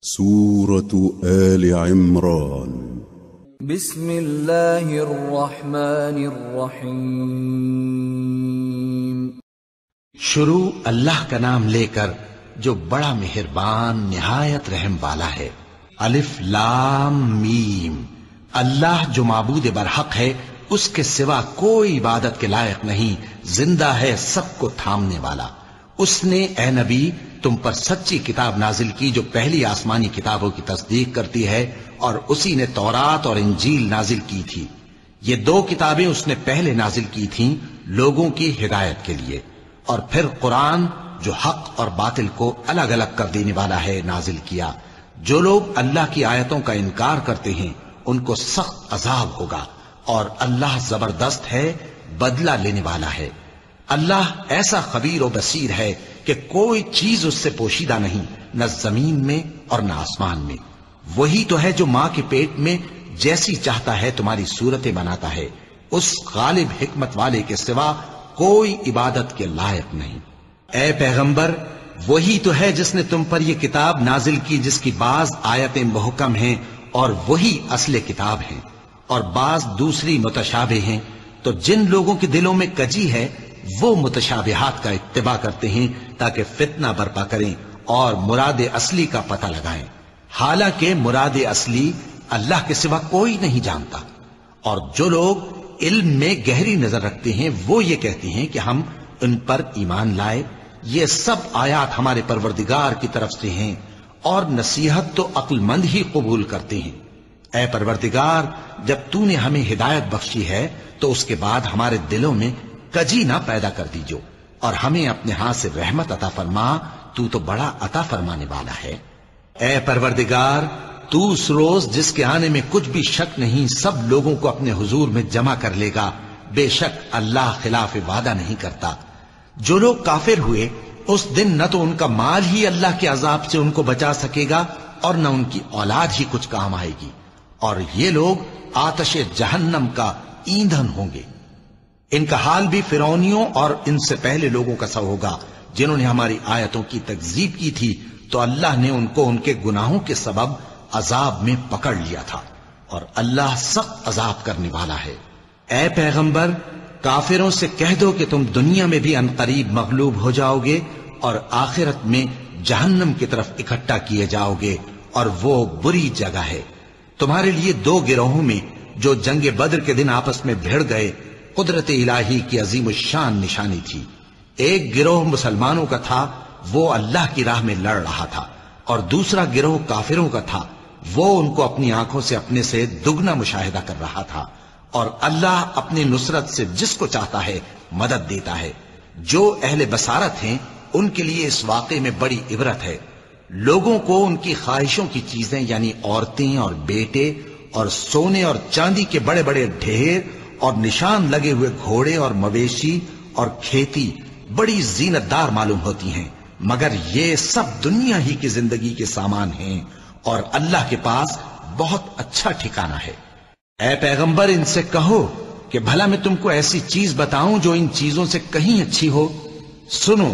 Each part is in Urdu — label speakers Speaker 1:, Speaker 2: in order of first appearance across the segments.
Speaker 1: سورة آل عمران
Speaker 2: بسم اللہ الرحمن الرحیم۔
Speaker 3: شروع اللہ کا نام لے کر جو بڑا مہربان نہایت رحم والا ہے۔ الف لام میم۔ اللہ جو معبود برحق ہے، اس کے سوا کوئی عبادت کے لائق نہیں، زندہ ہے، سب کو تھامنے والا۔ اس نے اے نبی تم پر سچی کتاب نازل کی جو پہلی آسمانی کتابوں کی تصدیق کرتی ہے، اور اسی نے تورات اور انجیل نازل کی تھی۔ یہ دو کتابیں اس نے پہلے نازل کی تھیں لوگوں کی ہدایت کے لیے، اور پھر قرآن جو حق اور باطل کو الگ الگ کر دینے والا ہے نازل کیا۔ جو لوگ اللہ کی آیتوں کا انکار کرتے ہیں ان کو سخت عذاب ہوگا، اور اللہ زبردست ہے، بدلہ لینے والا ہے۔ اللہ ایسا خبیر و بصیر ہے کہ کوئی چیز اس سے پوشیدہ نہیں، نہ زمین میں اور نہ آسمان میں۔ وہی تو ہے جو ماں کے پیٹ میں جیسی چاہتا ہے تمہاری صورتیں بناتا ہے۔ اس غالب حکمت والے کے سوا کوئی عبادت کے لائق نہیں۔ اے پیغمبر، وہی تو ہے جس نے تم پر یہ کتاب نازل کی جس کی بعض آیتیں محکم ہیں اور وہی اصل کتاب ہیں، اور بعض دوسری متشابہ ہیں۔ تو جن لوگوں کے دلوں میں کجی ہے وہ متشابہات کا اتباع کرتے ہیں تاکہ فتنہ برپا کریں اور مراد اصلی کا پتہ لگائیں، حالانکہ مراد اصلی اللہ کے سوا کوئی نہیں جانتا۔ اور جو لوگ علم میں گہری نظر رکھتے ہیں وہ یہ کہتے ہیں کہ ہم ان پر ایمان لائے۔ یہ سب آیات ہمارے پروردگار کی طرف سے ہیں، اور نصیحت تو عقل مند ہی قبول کرتے ہیں۔ اے پروردگار، جب تو نے ہمیں ہدایت بخشی ہے تو اس کے بعد ہمارے دلوں میں کجی نہ پیدا کر دیجو، اور ہمیں اپنے ہاتھ سے رحمت عطا فرما، تو بڑا عطا فرمانے والا ہے۔ اے پروردگار، تو اس روز جس کے آنے میں کچھ بھی شک نہیں سب لوگوں کو اپنے حضور میں جمع کر لے گا۔ بے شک اللہ خلاف وعدہ نہیں کرتا۔ جو لوگ کافر ہوئے اس دن نہ تو ان کا مال ہی اللہ کے عذاب سے ان کو بچا سکے گا اور نہ ان کی اولاد ہی کچھ کام آئے گی، اور یہ لوگ آتش جہنم کا ایندھن ہوں گے۔ ان کا حال بھی فرعونیوں اور ان سے پہلے لوگوں کا سا ہوگا جنہوں نے ہماری آیتوں کی تکذیب کی تھی، تو اللہ نے ان کو ان کے گناہوں کے سبب عذاب میں پکڑ لیا تھا، اور اللہ سخت عذاب کرنے والا ہے۔ اے پیغمبر، کافروں سے کہہ دو کہ تم دنیا میں بھی عنقریب مغلوب ہو جاؤ گے اور آخرت میں جہنم کی طرف اکٹھا کیے جاؤ گے، اور وہ بری جگہ ہے۔ تمہارے لیے دو گروہوں میں جو جنگ بدر کے دن آپس میں بھیڑ گئے قدرت الہی کی عظیم الشان نشانی تھی۔ ایک گروہ مسلمانوں کا تھا، وہ اللہ کی راہ میں لڑ رہا تھا، اور دوسرا گروہ کافروں کا تھا، وہ ان کو اپنی آنکھوں سے اپنے سے دگنا مشاہدہ کر رہا تھا۔ اور اللہ اپنی نصرت سے جس کو چاہتا ہے مدد دیتا ہے۔ جو اہل بصارت ہیں ان کے لیے اس واقعے میں بڑی عبرت ہے۔ لوگوں کو ان کی خواہشوں کی چیزیں یعنی عورتیں اور بیٹے اور سونے اور چاندی کے بڑے بڑے ڈھیر اور نشان لگے ہوئے گھوڑے اور مویشی اور کھیتی بڑی زینت دار معلوم ہوتی ہیں، مگر یہ سب دنیا ہی کی زندگی کے سامان ہیں، اور اللہ کے پاس بہت اچھا ٹھکانہ ہے۔ اے پیغمبر، ان سے کہو کہ بھلا میں تم کو ایسی چیز بتاؤں جو ان چیزوں سے کہیں اچھی ہو؟ سنو،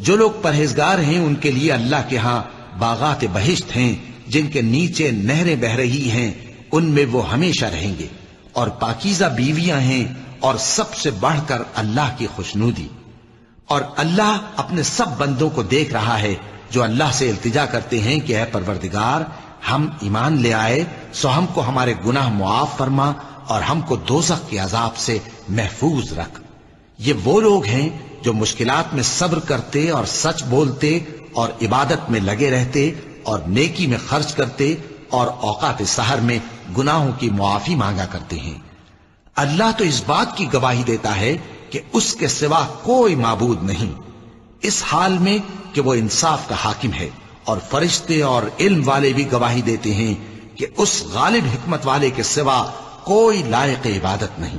Speaker 3: جو لوگ پرہیزگار ہیں ان کے لیے اللہ کے ہاں باغات بہشت ہیں جن کے نیچے نہریں بہ رہی ہیں، ان میں وہ ہمیشہ رہیں گے، اور پاکیزہ بیویاں ہیں، اور سب سے بڑھ کر اللہ کی خوشنودی۔ اور اللہ اپنے سب بندوں کو دیکھ رہا ہے جو اللہ سے التجا کرتے ہیں کہ اے پروردگار، ہم ایمان لے آئے سو ہم کو ہمارے گناہ معاف فرما اور ہم کو دوزخ کے عذاب سے محفوظ رکھ۔ یہ وہ لوگ ہیں جو مشکلات میں صبر کرتے اور سچ بولتے اور عبادت میں لگے رہتے اور نیکی میں خرچ کرتے اور اوقات سحر میں گناہوں کی معافی مانگا کرتے ہیں۔ اللہ تو اس بات کی گواہی دیتا ہے کہ اس کے سوا کوئی معبود نہیں، اس حال میں کہ وہ انصاف کا حاکم ہے، اور فرشتے اور علم والے بھی گواہی دیتے ہیں کہ اس غالب حکمت والے کے سوا کوئی لائق عبادت نہیں۔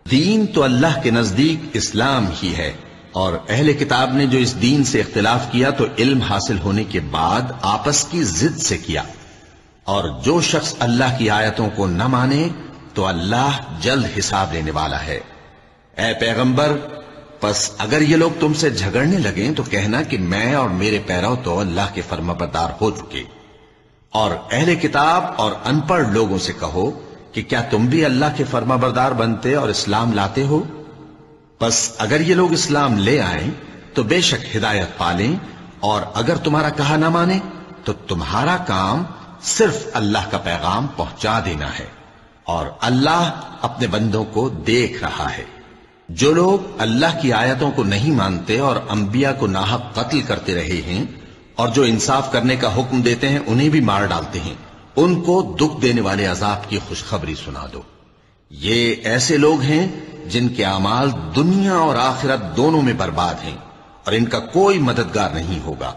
Speaker 3: دین تو اللہ کے نزدیک اسلام ہی ہے، اور اہل کتاب نے جو اس دین سے اختلاف کیا تو علم حاصل ہونے کے بعد آپس کی ضد سے کیا، اور جو شخص اللہ کی آیتوں کو نہ مانے تو اللہ جلد حساب لینے والا ہے۔ اے پیغمبر، پس اگر یہ لوگ تم سے جھگڑنے لگیں تو کہنا کہ میں اور میرے پیرو تو اللہ کے فرمانبردار ہو چکے، اور اہل کتاب اور ان پڑھ لوگوں سے کہو کہ کیا تم بھی اللہ کے فرما بردار بنتے اور اسلام لاتے ہو؟ بس اگر یہ لوگ اسلام لے آئیں تو بے شک ہدایت پالیں، اور اگر تمہارا کہا نہ مانے تو تمہارا کام صرف اللہ کا پیغام پہنچا دینا ہے، اور اللہ اپنے بندوں کو دیکھ رہا ہے۔ جو لوگ اللہ کی آیتوں کو نہیں مانتے اور انبیاء کو ناحق قتل کرتے رہے ہیں، اور جو انصاف کرنے کا حکم دیتے ہیں انہیں بھی مار ڈالتے ہیں، ان کو دکھ دینے والے عذاب کی خوشخبری سنا دو۔ یہ ایسے لوگ ہیں جن کے اعمال دنیا اور آخرت دونوں میں برباد ہیں، اور ان کا کوئی مددگار نہیں ہوگا۔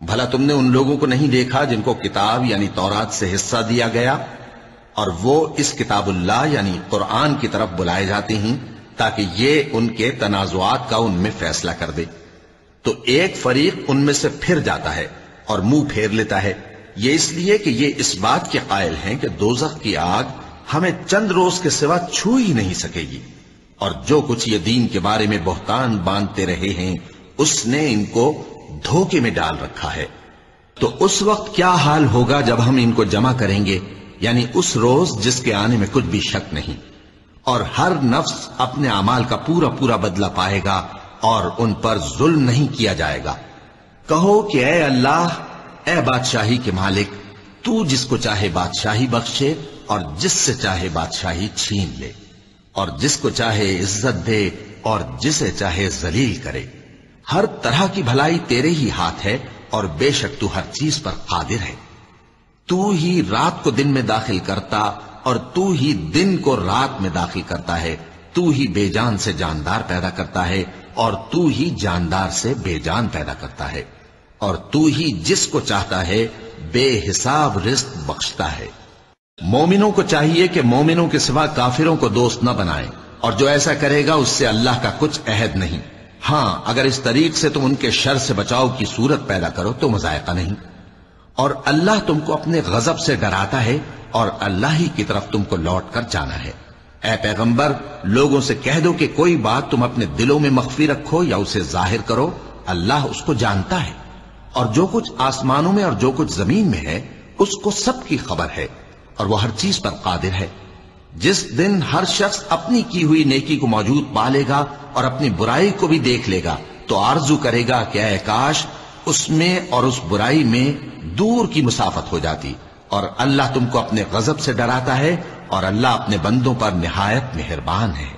Speaker 3: بھلا تم نے ان لوگوں کو نہیں دیکھا جن کو کتاب یعنی تورات سے حصہ دیا گیا، اور وہ اس کتاب اللہ یعنی قرآن کی طرف بلائے جاتے ہیں تاکہ یہ ان کے تنازعات کا ان میں فیصلہ کر دے، تو ایک فریق ان میں سے پھر جاتا ہے اور منہ پھیر لیتا ہے، یہ اس لیے کہ یہ اس بات کے قائل ہیں کہ دوزخ کی آگ ہمیں چند روز کے سوا چھو ہی نہیں سکے گی، اور جو کچھ یہ دین کے بارے میں بہتان باندھتے رہے ہیں اس نے ان کو دھوکے میں ڈال رکھا ہے۔ تو اس وقت کیا حال ہوگا جب ہم ان کو جمع کریں گے، یعنی اس روز جس کے آنے میں کچھ بھی شک نہیں، اور ہر نفس اپنے اعمال کا پورا پورا بدلہ پائے گا اور ان پر ظلم نہیں کیا جائے گا۔ کہو کہ اے اللہ، اے بادشاہی کے مالک، تو جس کو چاہے بادشاہی بخشے اور جس سے چاہے بادشاہی چھین لے، اور جس کو چاہے عزت دے اور جسے چاہے ذلیل کرے۔ ہر طرح کی بھلائی تیرے ہی ہاتھ ہے، اور بے شک تو ہر چیز پر قادر ہے۔ تو ہی رات کو دن میں داخل کرتا اور تو ہی دن کو رات میں داخل کرتا ہے، تو ہی بے جان سے جاندار پیدا کرتا ہے اور تو ہی جاندار سے بے جان پیدا کرتا ہے، اور تو ہی جس کو چاہتا ہے بے حساب رزق بخشتا ہے۔ مومنوں کو چاہیے کہ مومنوں کے سوا کافروں کو دوست نہ بنائیں، اور جو ایسا کرے گا اس سے اللہ کا کچھ عہد نہیں۔ ہاں اگر اس طریق سے تم ان کے شر سے بچاؤ کی صورت پیدا کرو تو مذائقہ نہیں، اور اللہ تم کو اپنے غضب سے ڈراتا ہے، اور اللہ ہی کی طرف تم کو لوٹ کر جانا ہے۔ اے پیغمبر، لوگوں سے کہہ دو کہ کوئی بات تم اپنے دلوں میں مخفی رکھو یا اسے ظاہر کرو، اللہ اس کو جانتا ہے، اور جو کچھ آسمانوں میں اور جو کچھ زمین میں ہے اس کو سب کی خبر ہے، اور وہ ہر چیز پر قادر ہے۔ جس دن ہر شخص اپنی کی ہوئی نیکی کو موجود پا لے گا اور اپنی برائی کو بھی دیکھ لے گا تو آرزو کرے گا کہ اے کاش اس میں اور اس برائی میں دور کی مسافت ہو جاتی، اور اللہ تم کو اپنے غضب سے ڈراتا ہے، اور اللہ اپنے بندوں پر نہایت مہربان ہے۔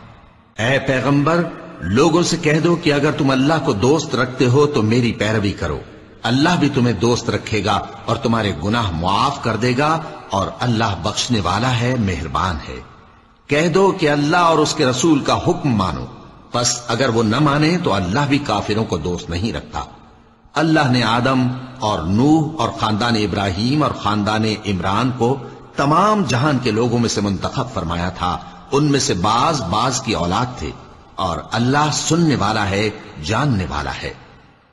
Speaker 3: اے پیغمبر، لوگوں سے کہہ دو کہ اگر تم اللہ کو دوست رکھتے ہو تو میری پیروی کرو، اللہ بھی تمہیں دوست رکھے گا اور تمہارے گناہ معاف کر دے گا، اور اللہ بخشنے والا ہے، مہربان ہے۔ کہہ دو کہ اللہ اور اس کے رسول کا حکم مانو، پس اگر وہ نہ مانے تو اللہ بھی کافروں کو دوست نہیں رکھتا۔ اللہ نے آدم اور نوح اور خاندان ابراہیم اور خاندان عمران کو تمام جہان کے لوگوں میں سے منتخب فرمایا تھا، ان میں سے بعض کی اولاد تھے، اور اللہ سننے والا ہے، جاننے والا ہے۔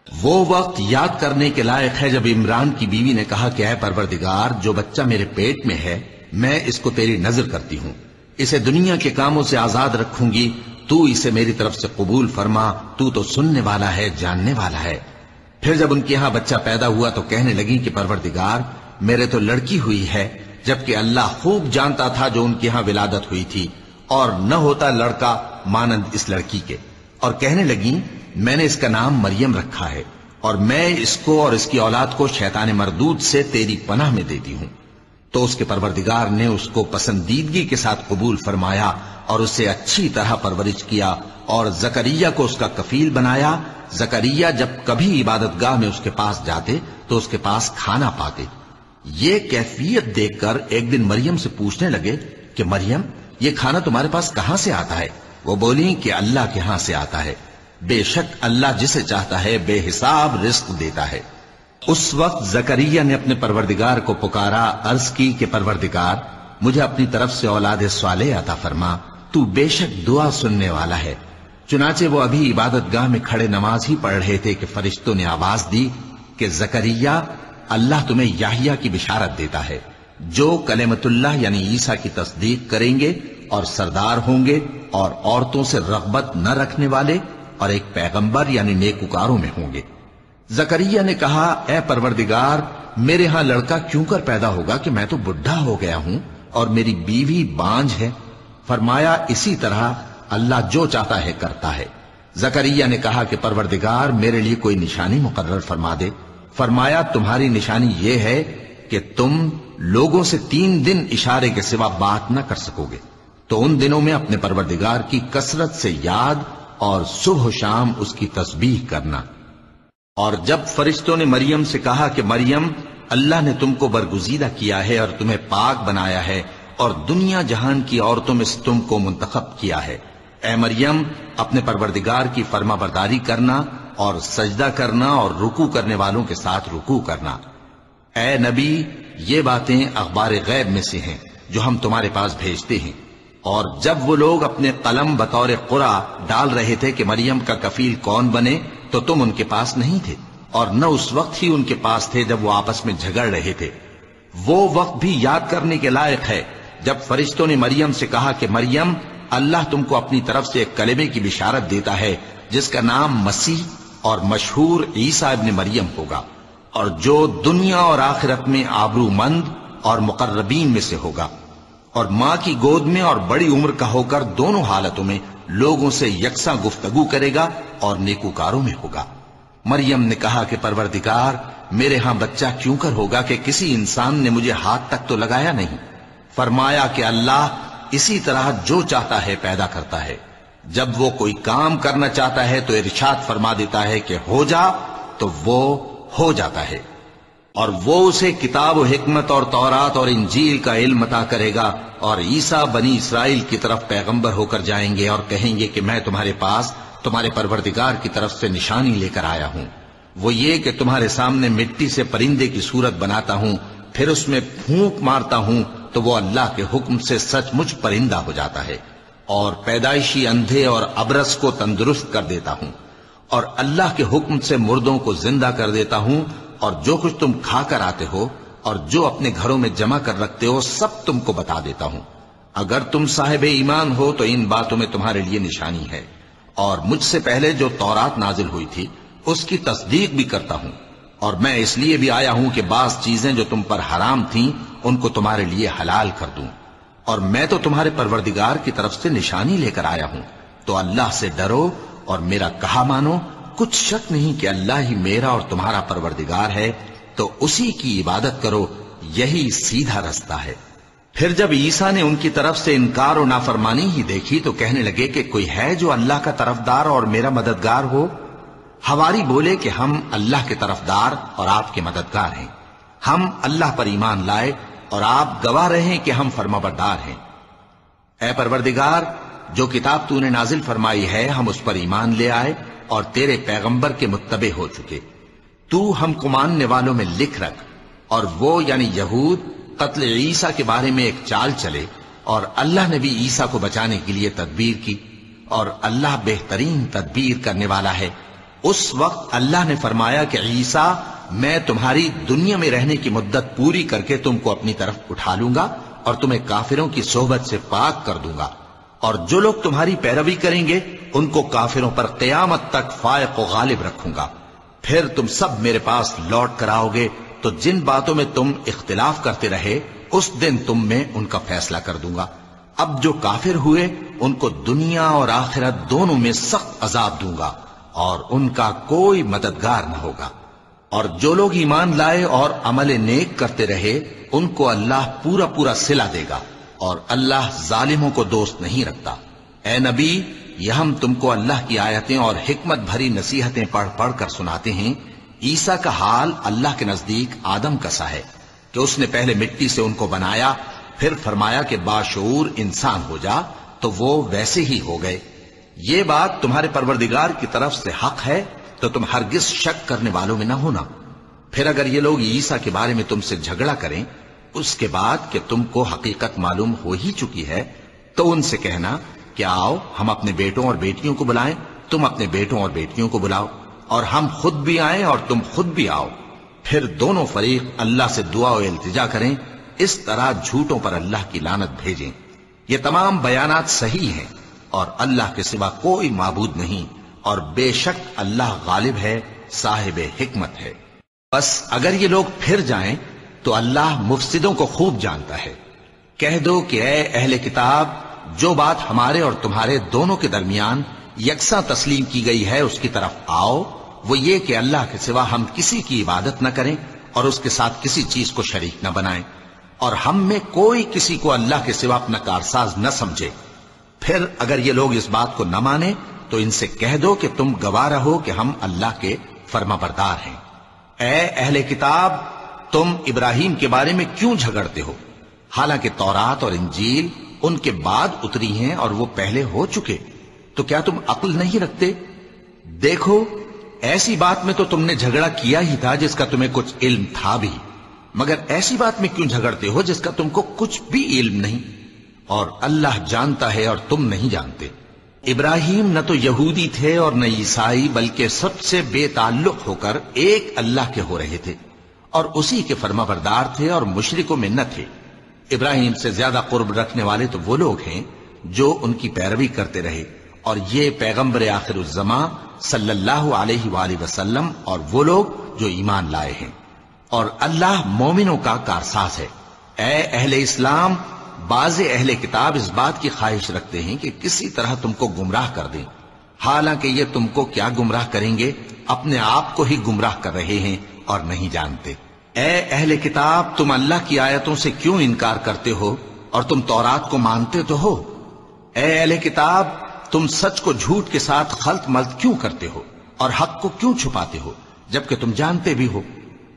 Speaker 3: وہ وقت یاد کرنے کے لائق ہے جب عمران کی بیوی نے کہا کہ اے پروردگار، جو بچہ میرے پیٹ میں ہے میں اس کو تیری نظر کرتی ہوں، اسے دنیا کے کاموں سے آزاد رکھوں گی، تو اسے میری طرف سے قبول فرما، تو سننے والا ہے، جاننے والا ہے۔ پھر جب ان کے ہاں بچہ پیدا ہوا تو کہنے لگی کہ پروردگار، میرے تو لڑکی ہوئی ہے، جبکہ اللہ خوب جانتا تھا جو ان کے ہاں ولادت ہوئی تھی، اور نہ ہوتا لڑکا مانند اس لڑکی کے۔ اور کہنے لگی میں نے اس کا نام مریم رکھا ہے، اور میں اس کو اور اس کی اولاد کو شیطان مردود سے تیری پناہ میں دیتی ہوں۔ تو اس کے پروردگار نے اس کو پسندیدگی کے ساتھ قبول فرمایا اور اسے اچھی طرح پرورش کیا، اور زکریا کو اس کا کفیل بنایا۔ زکریا جب کبھی عبادت گاہ میں اس کے پاس جاتے تو اس کے پاس کھانا پاتے۔ یہ کیفیت دیکھ کر ایک دن مریم سے پوچھنے لگے کہ مریم، یہ کھانا تمہارے پاس کہاں سے آتا ہے؟ وہ بولی کہ اللہ کے ہاں سے آتا ہے، بے شک اللہ جسے چاہتا ہے بے حساب رزق دیتا ہے۔ اس وقت زکریا نے اپنے پروردگار کو پکارا، عرض کی کہ پروردگار، مجھے اپنی طرف سے اولاد صالح عطا فرما، تو بے شک دعا سننے والا ہے۔ چنانچہ وہ ابھی عبادت گاہ میں کھڑے نماز ہی پڑھ رہے تھے کہ فرشتوں نے آواز دی کہ زکریا، اللہ تمہیں یحییٰ کی بشارت دیتا ہے، جو کلمۃ اللہ یعنی عیسیٰ کی تصدیق کریں گے اور سردار ہوں گے، اور عورتوں سے رغبت نہ رکھنے والے، اور ایک پیغمبر یعنی نیکوکاروں میں ہوں گے۔ زکریا نے کہا اے پروردگار میرے ہاں لڑکا کیوں کر پیدا ہوگا کہ میں تو بڈھا ہو گیا ہوں اور میری بیوی بانجھ ہے۔ فرمایا اسی طرح اللہ جو چاہتا ہے کرتا ہے۔ زکریا نے کہا کہ پروردگار میرے لیے کوئی نشانی مقرر فرما دے۔ فرمایا تمہاری نشانی یہ ہے کہ تم لوگوں سے 3 دن اشارے کے سوا بات نہ کر سکو گے، تو ان دنوں میں اپنے پروردگار کی کثرت سے یاد اور صبح و شام اس کی تسبیح کرنا۔ اور جب فرشتوں نے مریم سے کہا کہ مریم اللہ نے تم کو برگزیدہ کیا ہے اور تمہیں پاک بنایا ہے اور دنیا جہان کی عورتوں میں سے تم کو منتخب کیا ہے، اے مریم اپنے پروردگار کی فرما برداری کرنا اور سجدہ کرنا اور رکوع کرنے والوں کے ساتھ رکوع کرنا۔ اے نبی یہ باتیں اخبار غیب میں سے ہیں جو ہم تمہارے پاس بھیجتے ہیں۔ اور جب وہ لوگ اپنے قلم بطور قرعہ ڈال رہے تھے کہ مریم کا کفیل کون بنے تو تم ان کے پاس نہیں تھے، اور نہ اس وقت ہی ان کے پاس تھے جب وہ آپس میں جھگڑ رہے تھے۔ وہ وقت بھی یاد کرنے کے لائق ہے جب فرشتوں نے مریم سے کہا کہ مریم اللہ تم کو اپنی طرف سے ایک کلمے کی بشارت دیتا ہے جس کا نام مسیح اور مشہور عیسیٰ ابن مریم ہوگا، اور جو دنیا اور آخرت میں آبرو مند اور مقربین میں سے ہوگا، اور ماں کی گود میں اور بڑی عمر کا ہو کر دونوں حالتوں میں لوگوں سے یکساں گفتگو کرے گا اور نیکوکاروں میں ہوگا۔ مریم نے کہا کہ پروردگار میرے ہاں بچہ کیوں کر ہوگا کہ کسی انسان نے مجھے ہاتھ تک تو لگایا نہیں۔ فرمایا کہ اللہ اسی طرح جو چاہتا ہے پیدا کرتا ہے، جب وہ کوئی کام کرنا چاہتا ہے تو ارشاد فرما دیتا ہے کہ ہو جا تو وہ ہو جاتا ہے۔ اور وہ اسے کتاب و حکمت اور تورات اور انجیل کا علم عطا کرے گا، اور عیسیٰ بنی اسرائیل کی طرف پیغمبر ہو کر جائیں گے اور کہیں گے کہ میں تمہارے پاس تمہارے پروردگار کی طرف سے نشانی لے کر آیا ہوں، وہ یہ کہ تمہارے سامنے مٹی سے پرندے کی صورت بناتا ہوں، پھر اس میں پھونک مارتا ہوں تو وہ اللہ کے حکم سے سچ مچ پرندہ ہو جاتا ہے، اور پیدائشی اندھے اور ابرص کو تندرست کر دیتا ہوں، اور اللہ کے حکم سے مردوں کو زندہ کر دیتا ہوں، اور جو کچھ تم کھا کر آتے ہو اور جو اپنے گھروں میں جمع کر رکھتے ہو سب تم کو بتا دیتا ہوں۔ اگر تم صاحب ایمان ہو تو ان باتوں میں تمہارے لیے نشانی ہے، اور مجھ سے پہلے جو تورات نازل ہوئی تھی اس کی تصدیق بھی کرتا ہوں، اور میں اس لیے بھی آیا ہوں کہ بعض چیزیں جو تم پر حرام تھیں ان کو تمہارے لیے حلال کر دوں، اور میں تو تمہارے پروردگار کی طرف سے نشانی لے کر آیا ہوں، تو اللہ سے ڈرو اور میرا کہا مانو۔ کچھ شک نہیں کہ اللہ ہی میرا اور تمہارا پروردگار ہے، تو اسی کی عبادت کرو، یہی سیدھا رستہ ہے۔ پھر جب عیسیٰ نے ان کی طرف سے انکار و نافرمانی ہی دیکھی تو کہنے لگے کہ کوئی ہے جو اللہ کا طرفدار اور میرا مددگار ہو؟ حواری بولے کہ ہم اللہ کے طرفدار اور آپ کے مددگار ہیں، ہم اللہ پر ایمان لائے اور آپ گواہ رہیں کہ ہم فرمانبردار ہیں۔ اے پروردگار جو کتاب تو نے نازل فرمائی ہے ہم اس پر ایمان لے آئے اور تیرے پیغمبر کے متبع ہو چکے، تو ہم کو ماننے والوں میں لکھ رکھ۔ اور وہ یعنی یہود قتل عیسیٰ کے بارے میں ایک چال چلے، اور اللہ نے بھی عیسیٰ کو بچانے کے لیے تدبیر کی، اور اللہ بہترین تدبیر کرنے والا ہے۔ اس وقت اللہ نے فرمایا کہ عیسیٰ میں تمہاری دنیا میں رہنے کی مدت پوری کر کے تم کو اپنی طرف اٹھا لوں گا اور تمہیں کافروں کی صحبت سے پاک کر دوں گا، اور جو لوگ تمہاری پیروی کریں گے ان کو کافروں پر قیامت تک فائق و غالب رکھوں گا۔ پھر تم سب میرے پاس لوٹ کر آؤ گے تو جن باتوں میں تم اختلاف کرتے رہے اس دن تم میں ان کا فیصلہ کر دوں گا۔ اب جو کافر ہوئے ان کو دنیا اور آخرت دونوں میں سخت عذاب دوں گا، اور ان کا کوئی مددگار نہ ہوگا۔ اور جو لوگ ایمان لائے اور عمل نیک کرتے رہے ان کو اللہ پورا پورا صلہ دے گا، اور اللہ ظالموں کو دوست نہیں رکھتا۔ اے نبی یہ ہم تم کو اللہ کی آیتیں اور حکمت بھری نصیحتیں پڑھ پڑھ کر سناتے ہیں۔ عیسیٰ کا حال اللہ کے نزدیک آدم کا سا ہے کہ اس نے پہلے مٹی سے ان کو بنایا، پھر فرمایا کہ باشعور انسان ہو جا، تو وہ ویسے ہی ہو گئے۔ یہ بات تمہارے پروردگار کی طرف سے حق ہے تو تم ہرگز شک کرنے والوں میں نہ ہونا۔ پھر اگر یہ لوگ عیسیٰ کے بارے میں تم سے جھگڑا کریں اس کے بعد کہ تم کو حقیقت معلوم ہو ہی چکی ہے، تو ان سے کہنا کہ آؤ ہم اپنے بیٹوں اور بیٹیوں کو بلائیں، تم اپنے بیٹوں اور بیٹیوں کو بلاؤ، اور ہم خود بھی آئیں اور تم خود بھی آؤ، پھر دونوں فریق اللہ سے دعا و التجا کریں، اس طرح جھوٹوں پر اللہ کی لعنت بھیجیں۔ یہ تمام بیانات صحیح ہیں اور اللہ کے سوا کوئی معبود نہیں، اور بے شک اللہ غالب ہے صاحب حکمت ہے۔ بس اگر یہ لوگ پھر جائیں تو اللہ مفسدوں کو خوب جانتا ہے۔ کہہ دو کہ اے اہل کتاب، جو بات ہمارے اور تمہارے دونوں کے درمیان یکساں تسلیم کی گئی ہے اس کی طرف آؤ، وہ یہ کہ اللہ کے سوا ہم کسی کی عبادت نہ کریں اور اس کے ساتھ کسی چیز کو شریک نہ بنائیں، اور ہم میں کوئی کسی کو اللہ کے سوا اپنا کارساز نہ سمجھے۔ پھر اگر یہ لوگ اس بات کو نہ مانیں تو ان سے کہہ دو کہ تم گواہ رہو کہ ہم اللہ کے فرما بردار ہیں۔ اے اہل کتاب، تم ابراہیم کے بارے میں کیوں جھگڑتے ہو؟ حالانکہ تورات اور انجیل ان کے بعد اتری ہیں اور وہ پہلے ہو چکے، تو کیا تم عقل نہیں رکھتے؟ دیکھو، ایسی بات میں تو تم نے جھگڑا کیا ہی تھا جس کا تمہیں کچھ علم تھا بھی، مگر ایسی بات میں کیوں جھگڑتے ہو جس کا تم کو کچھ بھی علم نہیں؟ اور اللہ جانتا ہے اور تم نہیں جانتے۔ ابراہیم نہ تو یہودی تھے اور نہ عیسائی، بلکہ سب سے بے تعلق ہو کر ایک اللہ کے ہو رہے تھے اور اسی کے فرما بردار تھے اور مشرکوں میں نہ تھے۔ ابراہیم سے زیادہ قرب رکھنے والے تو وہ لوگ ہیں جو ان کی پیروی کرتے رہے، اور یہ پیغمبر آخر الزماں صلی اللہ علیہ وآلہ وسلم اور وہ لوگ جو ایمان لائے ہیں، اور اللہ مومنوں کا کارساز ہے۔ اے اہل اسلام، بعض اہل کتاب اس بات کی خواہش رکھتے ہیں کہ کسی طرح تم کو گمراہ کر دیں، حالانکہ یہ تم کو کیا گمراہ کریں گے، اپنے آپ کو ہی گمراہ کر رہے ہیں اور نہیں جانتے۔ اے اہل کتاب، تم اللہ کی آیتوں سے کیوں انکار کرتے ہو اور تم تورات کو مانتے تو ہو؟ اے اہل کتاب، تم سچ کو جھوٹ کے ساتھ خلط ملط کیوں کرتے ہو اور حق کو کیوں چھپاتے ہو جبکہ تم جانتے بھی ہو؟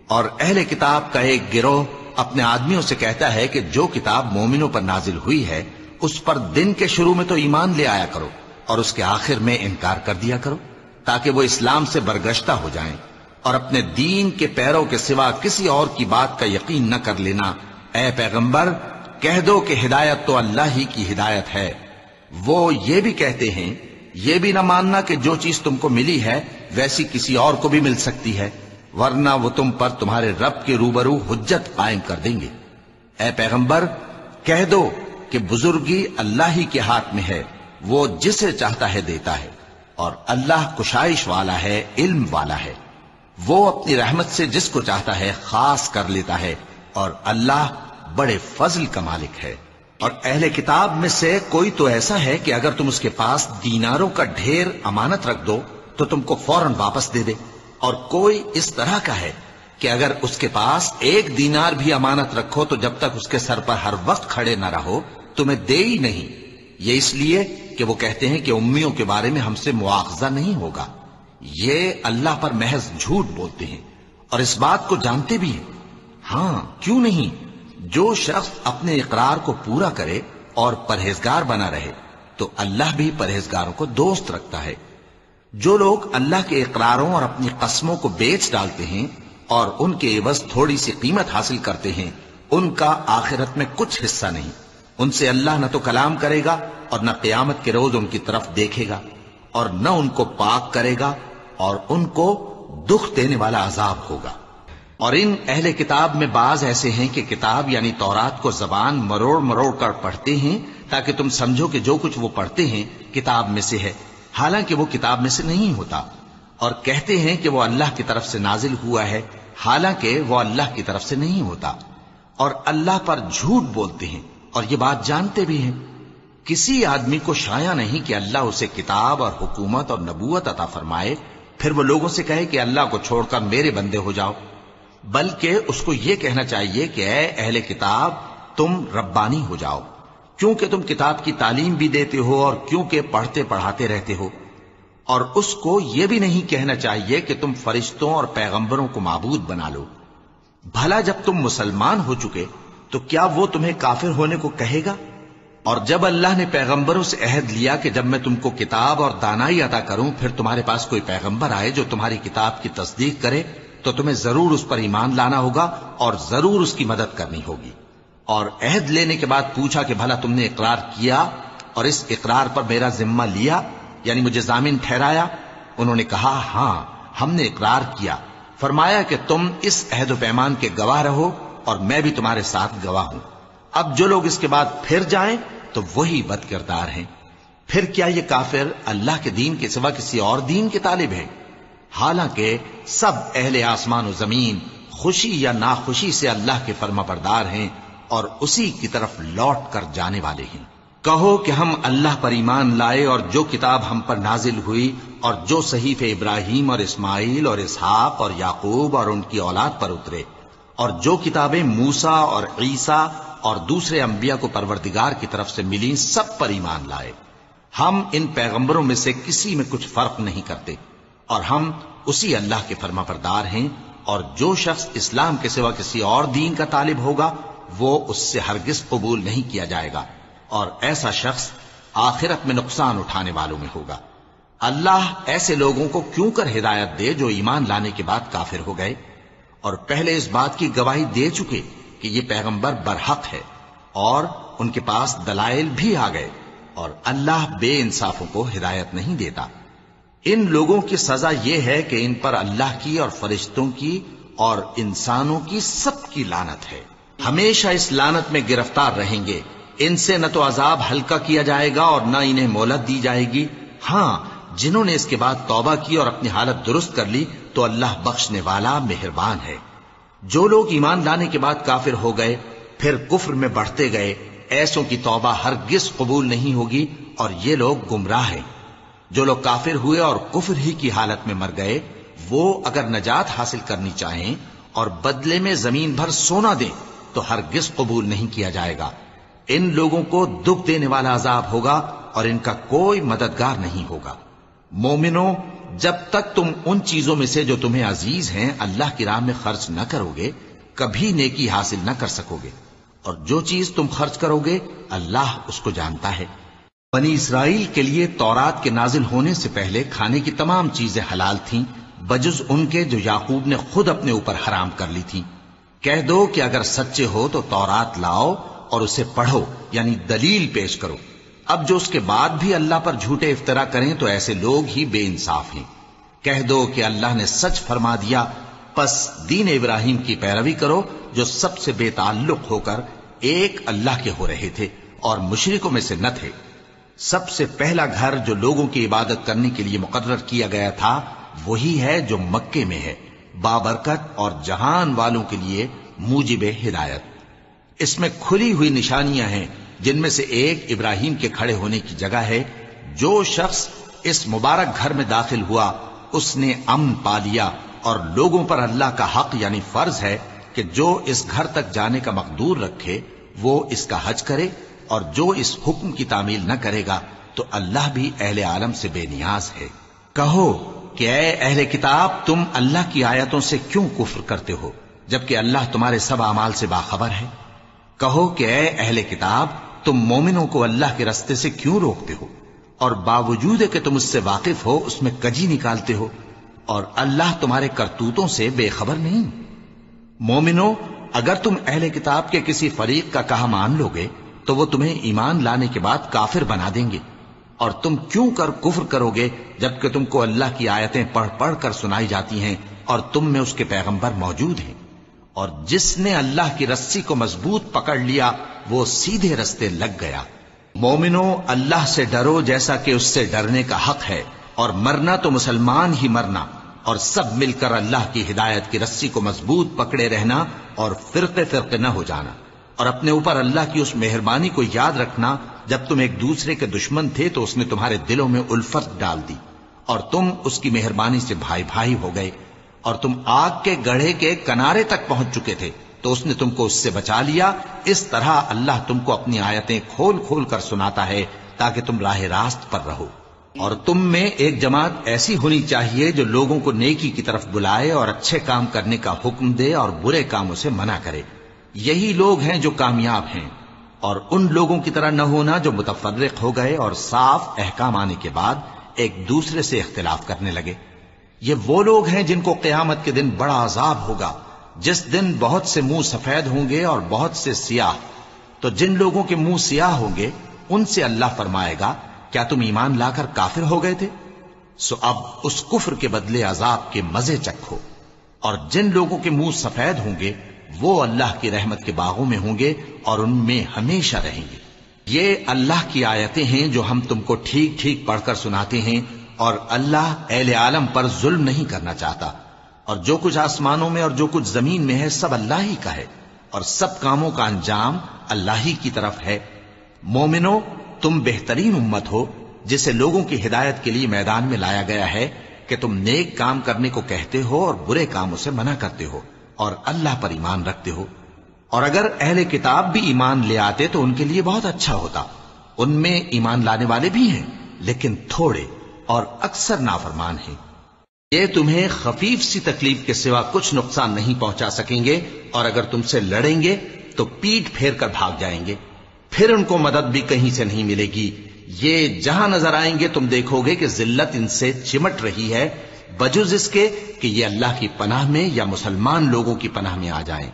Speaker 3: اور اہل کتاب کا ایک گروہ اپنے آدمیوں سے کہتا ہے کہ جو کتاب مومنوں پر نازل ہوئی ہے اس پر دن کے شروع میں تو ایمان لے آیا کرو اور اس کے آخر میں انکار کر دیا کرو، تاکہ وہ اسلام سے برگشتہ ہو جائیں، اور اپنے دین کے پیروں کے سوا کسی اور کی بات کا یقین نہ کر لینا۔ اے پیغمبر، کہہ دو کہ ہدایت تو اللہ ہی کی ہدایت ہے۔ وہ یہ بھی کہتے ہیں، یہ بھی نہ ماننا کہ جو چیز تم کو ملی ہے ویسی کسی اور کو بھی مل سکتی ہے، ورنہ وہ تم پر تمہارے رب کے روبرو حجت قائم کر دیں گے۔ اے پیغمبر، کہہ دو کہ بزرگی اللہ ہی کے ہاتھ میں ہے، وہ جسے چاہتا ہے دیتا ہے، اور اللہ کشائش والا ہے، علم والا ہے۔ وہ اپنی رحمت سے جس کو چاہتا ہے خاص کر لیتا ہے، اور اللہ بڑے فضل کا مالک ہے۔ اور اہل کتاب میں سے کوئی تو ایسا ہے کہ اگر تم اس کے پاس دیناروں کا ڈھیر امانت رکھ دو تو تم کو فوراً واپس دے دے، اور کوئی اس طرح کا ہے کہ اگر اس کے پاس 1 دینار بھی امانت رکھو تو جب تک اس کے سر پر ہر وقت کھڑے نہ رہو تمہیں دے ہی نہیں۔ یہ اس لیے کہ وہ کہتے ہیں کہ امیوں کے بارے میں ہم سے مواخذہ نہیں ہوگا۔ یہ اللہ پر محض جھوٹ بولتے ہیں اور اس بات کو جانتے بھی ہیں۔ ہاں، کیوں نہیں؟ جو شخص اپنے اقرار کو پورا کرے اور پرہیزگار بنا رہے تو اللہ بھی پرہیزگاروں کو دوست رکھتا ہے۔ جو لوگ اللہ کے اقراروں اور اپنی قسموں کو بیچ ڈالتے ہیں اور ان کے عوض تھوڑی سی قیمت حاصل کرتے ہیں، ان کا آخرت میں کچھ حصہ نہیں۔ ان سے اللہ نہ تو کلام کرے گا اور نہ قیامت کے روز ان کی طرف دیکھے گا، اور نہ ان کو پاک کرے گا، اور ان کو دکھ دینے والا عذاب ہوگا۔ اور ان اہل کتاب میں بعض ایسے ہیں کہ کتاب یعنی تورات کو زبان مروڑ مروڑ کر پڑھتے ہیں تاکہ تم سمجھو کہ جو کچھ وہ پڑھتے ہیں کتاب میں سے ہے، حالانکہ وہ کتاب میں سے نہیں ہوتا، اور کہتے ہیں کہ وہ اللہ کی طرف سے نازل ہوا ہے، حالانکہ وہ اللہ کی طرف سے نہیں ہوتا، اور اللہ پر جھوٹ بولتے ہیں اور یہ بات جانتے بھی ہیں۔ کسی آدمی کو شایع نہیں کہ اللہ اسے کتاب اور حکومت اور نبوت عطا فرمائے پھر وہ لوگوں سے کہے کہ اللہ کو چھوڑ کر میرے بندے ہو جاؤ، بلکہ اس کو یہ کہنا چاہیے کہ اے اہل کتاب، تم ربانی ہو جاؤ، کیونکہ تم کتاب کی تعلیم بھی دیتے ہو اور کیونکہ پڑھتے پڑھاتے رہتے ہو۔ اور اس کو یہ بھی نہیں کہنا چاہیے کہ تم فرشتوں اور پیغمبروں کو معبود بنا لو۔ بھلا جب تم مسلمان ہو چکے تو کیا وہ تمہیں کافر ہونے کو کہے گا؟ اور جب اللہ نے پیغمبروں سے عہد لیا کہ جب میں تم کو کتاب اور دانائی عطا کروں پھر تمہارے پاس کوئی پیغمبر آئے جو تمہاری کتاب کی تصدیق کرے تو تمہیں ضرور اس پر ایمان لانا ہوگا اور ضرور اس کی مدد کرنی ہوگی۔ اور عہد لینے کے بعد پوچھا کہ بھلا تم نے اقرار کیا اور اس اقرار پر میرا ذمہ لیا، یعنی مجھے ضامن ٹھہرایا؟ انہوں نے کہا ہاں، ہم نے اقرار کیا۔ فرمایا کہ تم اس عہد و پیمان کے گواہ رہو اور میں بھی تمہارے ساتھ گواہ ہوں۔ اب جو لوگ اس کے بعد پھر جائیں تو وہی بد کردار ہیں۔ پھر کیا یہ کافر اللہ کے دین کے سوا کسی اور دین کے طالب ہیں؟ حالانکہ سب اہل آسمان و زمین خوشی یا ناخوشی سے اللہ کے فرما بردار ہیں اور اسی کی طرف لوٹ کر جانے والے ہیں۔ کہو کہ ہم اللہ پر ایمان لائے اور جو کتاب ہم پر نازل ہوئی اور جو صحیفے ابراہیم اور اسماعیل اور اسحاق اور یعقوب اور ان کی اولاد پر اترے اور جو کتابیں موسیٰ اور عیسیٰ اور دوسرے انبیاء کو پروردگار کی طرف سے ملیں سب پر ایمان لائے۔ ہم ان پیغمبروں میں سے کسی میں کچھ فرق نہیں کرتے اور ہم اسی اللہ کے فرما بردار ہیں، اور جو شخص اسلام کے سوا کسی اور دین کا طالب ہوگا وہ اس سے ہرگز قبول نہیں کیا جائے گا، اور ایسا شخص آخرت میں نقصان اٹھانے والوں میں ہوگا۔ اللہ ایسے لوگوں کو کیوں کر ہدایت دے جو ایمان لانے کے بعد کافر ہو گئے اور پہلے اس بات کی گواہی دے چکے کہ یہ پیغمبر برحق ہے اور ان کے پاس دلائل بھی آ گئے، اور اللہ بے انصافوں کو ہدایت نہیں دیتا۔ ان لوگوں کی سزا یہ ہے کہ ان پر اللہ کی اور فرشتوں کی اور انسانوں کی سب کی لعنت ہے، ہمیشہ اس لعنت میں گرفتار رہیں گے۔ ان سے نہ تو عذاب ہلکا کیا جائے گا اور نہ انہیں مہلت دی جائے گی۔ ہاں، جنہوں نے اس کے بعد توبہ کی اور اپنی حالت درست کر لی تو اللہ بخشنے والا مہربان ہے۔ جو لوگ ایمان لانے کے بعد کافر ہو گئے پھر کفر میں بڑھتے گئے، ایسوں کی توبہ ہرگز قبول نہیں ہوگی اور یہ لوگ گمراہ ہیں۔ جو لوگ کافر ہوئے اور کفر ہی کی حالت میں مر گئے، وہ اگر نجات حاصل کرنی چاہیں اور بدلے میں زمین بھر سونا دیں تو ہرگز قبول نہیں کیا جائے گا۔ ان لوگوں کو دکھ دینے والا عذاب ہوگا اور ان کا کوئی مددگار نہیں ہوگا۔ مومنوں، جب تک تم ان چیزوں میں سے جو تمہیں عزیز ہیں اللہ کی راہ میں خرچ نہ کرو گے کبھی نیکی حاصل نہ کر سکو گے، اور جو چیز تم خرچ کرو گے اللہ اس کو جانتا ہے۔ بنی اسرائیل کے لیے تورات کے نازل ہونے سے پہلے کھانے کی تمام چیزیں حلال تھیں بجز ان کے جو یعقوب نے خود اپنے اوپر حرام کر لی تھیں۔ کہہ دو کہ اگر سچے ہو تو تورات لاؤ اور اسے پڑھو، یعنی دلیل پیش کرو۔ اب جو اس کے بعد بھی اللہ پر جھوٹے افطرا کریں تو ایسے لوگ ہی بے انصاف ہیں۔ کہہ دو کہ اللہ نے سچ فرما دیا، پس دین ابراہیم کی پیروی کرو جو سب سے بے تعلق ہو کر ایک اللہ کے ہو رہے تھے اور مشرکوں میں سے نہ تھے۔ سب سے پہلا گھر جو لوگوں کی عبادت کرنے کے لیے مقرر کیا گیا تھا وہی ہے جو مکے میں ہے، بابرکت اور جہان والوں کے لیے موجب ہدایت۔ اس میں کھلی ہوئی نشانیاں ہیں جن میں سے ایک ابراہیم کے کھڑے ہونے کی جگہ ہے۔ جو شخص اس مبارک گھر میں داخل ہوا اس نے امن پا لیا، اور لوگوں پر اللہ کا حق یعنی فرض ہے کہ جو اس گھر تک جانے کا مقدور رکھے وہ اس کا حج کرے، اور جو اس حکم کی تعمیل نہ کرے گا تو اللہ بھی اہل عالم سے بے نیاز ہے۔ کہو کہ اے اہل کتاب، تم اللہ کی آیتوں سے کیوں کفر کرتے ہو جبکہ اللہ تمہارے سب اعمال سے باخبر ہے؟ کہو کہ اے اہل کتاب، تم مومنوں کو اللہ کے رستے سے کیوں روکتے ہو اور باوجود کہ تم اس سے واقف ہو اس میں کجی نکالتے ہو، اور اللہ تمہارے کرتوتوں سے بے خبر نہیں؟ مومنوں، اگر تم اہل کتاب کے کسی فریق کا کہا مان لو گے تو وہ تمہیں ایمان لانے کے بعد کافر بنا دیں گے، اور تم کیوں کر کفر کرو گے جبکہ تم کو اللہ کی آیتیں پڑھ پڑھ کر سنائی جاتی ہیں اور تم میں اس کے پیغمبر موجود ہیں۔ اور جس نے اللہ کی رسی کو مضبوط پکڑ لیا وہ سیدھے رستے لگ گیا۔ مومنوں، اللہ سے ڈرو جیسا کہ اس سے ڈرنے کا حق ہے، اور مرنا تو مسلمان ہی مرنا، اور سب مل کر اللہ کی ہدایت کی رسی کو مضبوط پکڑے رہنا اور فرقے فرقے نہ ہو جانا، اور اپنے اوپر اللہ کی اس مہربانی کو یاد رکھنا جب تم ایک دوسرے کے دشمن تھے تو اس نے تمہارے دلوں میں الفت ڈال دی اور تم اس کی مہربانی سے بھائی بھائی ہو گئے، اور تم آگ کے گڑھے کے کنارے تک پہنچ چکے تھے تو اس نے تم کو اس سے بچا لیا۔ اس طرح اللہ تم کو اپنی آیتیں کھول کھول کر سناتا ہے تاکہ تم راہ راست پر رہو۔ اور تم میں ایک جماعت ایسی ہونی چاہیے جو لوگوں کو نیکی کی طرف بلائے اور اچھے کام کرنے کا حکم دے اور برے کاموں سے منع کرے۔ یہی لوگ ہیں جو کامیاب ہیں، اور ان لوگوں کی طرح نہ ہونا جو متفرق ہو گئے اور صاف احکام آنے کے بعد ایک دوسرے سے اختلاف کرنے لگے۔ یہ وہ لوگ ہیں جن کو قیامت کے دن بڑا عذاب ہوگا، جس دن بہت سے منہ سفید ہوں گے اور بہت سے سیاہ۔ تو جن لوگوں کے منہ سیاہ ہوں گے ان سے اللہ فرمائے گا، کیا تم ایمان لا کر کافر ہو گئے تھے؟ سو اب اس کفر کے بدلے عذاب کے مزے چکھو۔ اور جن لوگوں کے منہ سفید ہوں گے وہ اللہ کی رحمت کے باغوں میں ہوں گے اور ان میں ہمیشہ رہیں گے۔ یہ اللہ کی آیتیں ہیں جو ہم تم کو ٹھیک ٹھیک پڑھ کر سناتے ہیں اور اللہ اہل عالم پر ظلم نہیں کرنا چاہتا، اور جو کچھ آسمانوں میں اور جو کچھ زمین میں ہے سب اللہ ہی کا ہے، اور سب کاموں کا انجام اللہ ہی کی طرف ہے۔ مومنو، تم بہترین امت ہو جسے لوگوں کی ہدایت کے لیے میدان میں لایا گیا ہے کہ تم نیک کام کرنے کو کہتے ہو اور برے کاموں سے منع کرتے ہو اور اللہ پر ایمان رکھتے ہو۔ اور اگر اہل کتاب بھی ایمان لے آتے تو ان کے لیے بہت اچھا ہوتا، ان میں ایمان لانے والے بھی ہیں لیکن تھوڑے اور اکثر نافرمان ہیں۔ یہ تمہیں خفیف سی تکلیف کے سوا کچھ نقصان نہیں پہنچا سکیں گے، اور اگر تم سے لڑیں گے تو پیٹ پھیر کر بھاگ جائیں گے، پھر ان کو مدد بھی کہیں سے نہیں ملے گی۔ یہ جہاں نظر آئیں گے تم دیکھو گے کہ ذلت ان سے چمٹ رہی ہے، بجز اس کے کہ یہ اللہ کی پناہ میں یا مسلمان لوگوں کی پناہ میں آ جائیں۔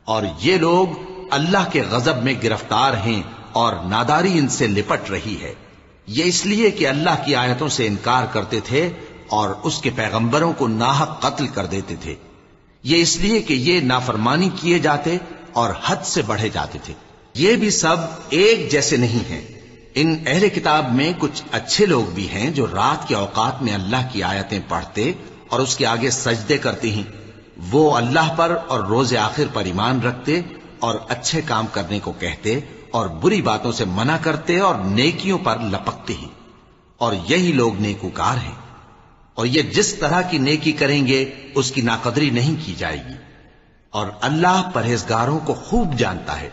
Speaker 3: اور یہ لوگ اللہ کے غضب میں گرفتار ہیں اور ناداری ان سے لپٹ رہی ہے۔ یہ اس لیے کہ اللہ کی آیتوں سے انکار کرتے تھے اور اس کے پیغمبروں کو ناحق قتل کر دیتے تھے۔ یہ اس لیے کہ یہ نافرمانی کیے جاتے اور حد سے بڑھے جاتے تھے۔ یہ بھی سب ایک جیسے نہیں ہیں۔ ان اہل کتاب میں کچھ اچھے لوگ بھی ہیں جو رات کے اوقات میں اللہ کی آیتیں پڑھتے اور اس کے آگے سجدے کرتے ہیں۔ وہ اللہ پر اور روز آخر پر ایمان رکھتے اور اچھے کام کرنے کو کہتے اور بری باتوں سے منع کرتے اور نیکیوں پر لپکتے ہیں، اور یہی لوگ نیکوکار ہیں۔ اور یہ جس طرح کی نیکی کریں گے اس کی ناقدری نہیں کی جائے گی، اور اللہ پرہیزگاروں کو خوب جانتا ہے۔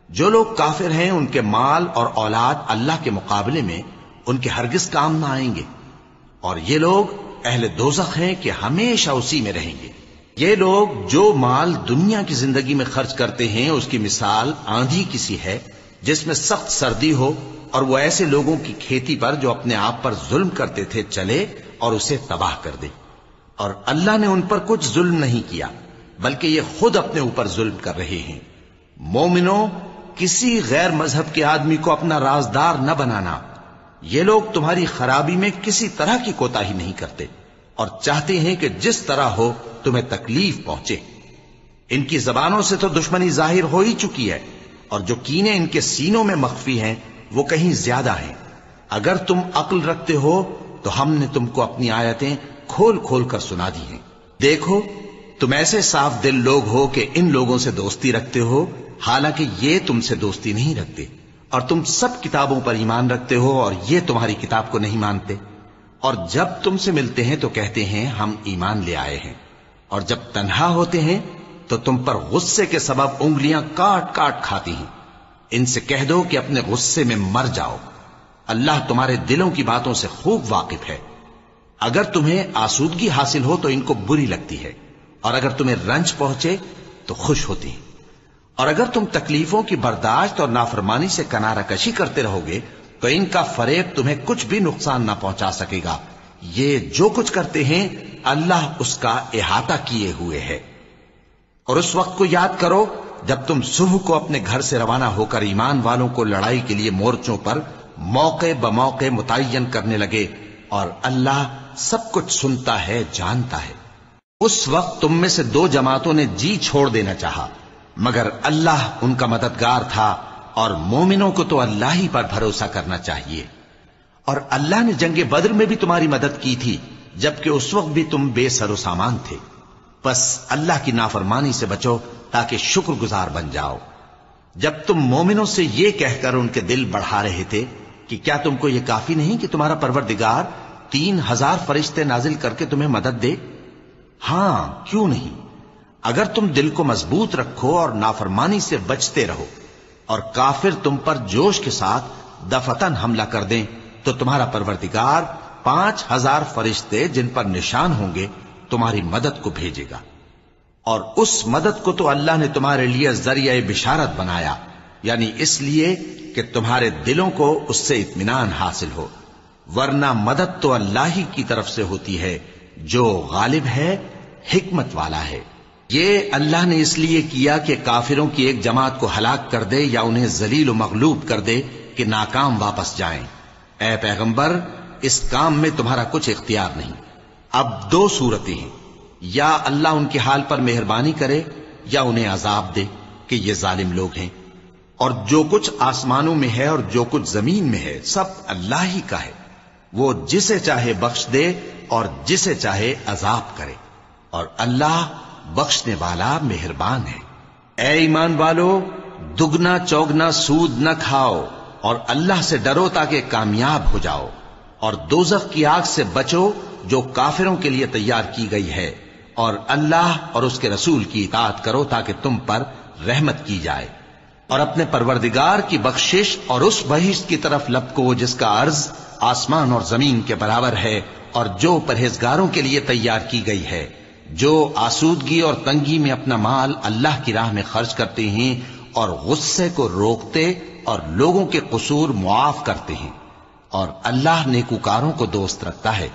Speaker 3: جو لوگ کافر ہیں ان کے مال اور اولاد اللہ کے مقابلے میں ان کے ہرگز کام نہ آئیں گے، اور یہ لوگ اہل دوزخ ہیں کہ ہمیشہ اسی میں رہیں گے۔ یہ لوگ جو مال دنیا کی زندگی میں خرچ کرتے ہیں اس کی مثال آندھی کسی ہے جس میں سخت سردی ہو، اور وہ ایسے لوگوں کی کھیتی پر جو اپنے آپ پر ظلم کرتے تھے چلے اور اسے تباہ کر دے۔ اور اللہ نے ان پر کچھ ظلم نہیں کیا بلکہ یہ خود اپنے اوپر ظلم کر رہے ہیں۔ مومنوں، کسی غیر مذہب کے آدمی کو اپنا رازدار نہ بنانا۔ یہ لوگ تمہاری خرابی میں کسی طرح کی کوتاہی نہیں کرتے اور چاہتے ہیں کہ جس طرح ہو تمہیں تکلیف پہنچے۔ ان کی زبانوں سے تو دشمنی ظاہر ہو ہی چکی ہے، اور جو کینے ان کے سینوں میں مخفی ہیں وہ کہیں زیادہ ہیں۔ اگر تم عقل رکھتے ہو تو ہم نے تم کو اپنی آیتیں کھول کھول کر سنا دی ہیں۔ دیکھو، تم ایسے صاف دل لوگ ہو کہ ان لوگوں سے دوستی رکھتے ہو حالانکہ یہ تم سے دوستی نہیں رکھتے، اور تم سب کتابوں پر ایمان رکھتے ہو اور یہ تمہاری کتاب کو نہیں مانتے، اور جب تم سے ملتے ہیں تو کہتے ہیں ہم ایمان لے آئے ہیں، اور جب تنہا ہوتے ہیں تو تم پر غصے کے سبب انگلیاں کاٹ کاٹ کھاتی ہیں۔ ان سے کہہ دو کہ اپنے غصے میں مر جاؤ، اللہ تمہارے دلوں کی باتوں سے خوب واقف ہے۔ اگر تمہیں آسودگی حاصل ہو تو ان کو بری لگتی ہے، اور اگر تمہیں رنج پہنچے تو خوش ہوتی ہیں۔ اور اگر تم تکلیفوں کی برداشت اور نافرمانی سے کنارہ کشی کرتے رہو گے تو ان کا فریب تمہیں کچھ بھی نقصان نہ پہنچا سکے گا۔ یہ جو کچھ کرتے ہیں اللہ اس کا احاطہ کیے ہوئے ہے۔ اور اس وقت کو یاد کرو جب تم صبح کو اپنے گھر سے روانہ ہو کر ایمان والوں کو لڑائی کے لیے مورچوں پر موقع بموقع متعین کرنے لگے، اور اللہ سب کچھ سنتا ہے، جانتا ہے۔ اس وقت تم میں سے دو جماعتوں نے جی چھوڑ دینا چاہا، مگر اللہ ان کا مددگار تھا، اور مومنوں کو تو اللہ ہی پر بھروسہ کرنا چاہیے۔ اور اللہ نے جنگ بدر میں بھی تمہاری مدد کی تھی جبکہ اس وقت بھی تم بے سر و سامان تھے۔ بس اللہ کی نافرمانی سے بچو تاکہ شکر گزار بن جاؤ۔ جب تم مومنوں سے یہ کہہ کر ان کے دل بڑھا رہے تھے کہ کیا تم کو یہ کافی نہیں کہ تمہارا پروردگار 3000 فرشتے نازل کر کے تمہیں مدد دے؟ ہاں، کیوں نہیں؟ اگر تم دل کو مضبوط رکھو اور نافرمانی سے بچتے رہو، اور کافر تم پر جوش کے ساتھ دفتن حملہ کر دیں تو تمہارا پروردگار 5000 فرشتے جن پر نشان ہوں گے تمہاری مدد کو بھیجے گا۔ اور اس مدد کو تو اللہ نے تمہارے لیے ذریعہ بشارت بنایا، یعنی اس لیے کہ تمہارے دلوں کو اس سے اطمینان حاصل ہو، ورنہ مدد تو اللہ ہی کی طرف سے ہوتی ہے جو غالب ہے، حکمت والا ہے۔ یہ اللہ نے اس لیے کیا کہ کافروں کی ایک جماعت کو ہلاک کر دے یا انہیں ذلیل و مغلوب کر دے کہ ناکام واپس جائیں۔ اے پیغمبر، اس کام میں تمہارا کچھ اختیار نہیں۔ اب دو صورتیں ہیں، یا اللہ ان کے حال پر مہربانی کرے یا انہیں عذاب دے کہ یہ ظالم لوگ ہیں۔ اور جو کچھ آسمانوں میں ہے اور جو کچھ زمین میں ہے سب اللہ ہی کا ہے۔ وہ جسے چاہے بخش دے اور جسے چاہے عذاب کرے، اور اللہ بخشنے والا مہربان ہے۔ اے ایمان والو، دگنا چوگنا سود نہ کھاؤ اور اللہ سے ڈرو تاکہ کامیاب ہو جاؤ، اور دوزخ کی آگ سے بچو جو کافروں کے لیے تیار کی گئی ہے، اور اللہ اور اس کے رسول کی اطاعت کرو تاکہ تم پر رحمت کی جائے، اور اپنے پروردگار کی بخشش اور اس بہشت کی طرف لپکو جس کا عرض آسمان اور زمین کے برابر ہے، اور جو پرہیزگاروں کے لیے تیار کی گئی ہے، جو آسودگی اور تنگی میں اپنا مال اللہ کی راہ میں خرچ کرتے ہیں اور غصے کو روکتے اور لوگوں کے قصور معاف کرتے ہیں، اور اللہ نیکوکاروں کو دوست رکھتا ہے۔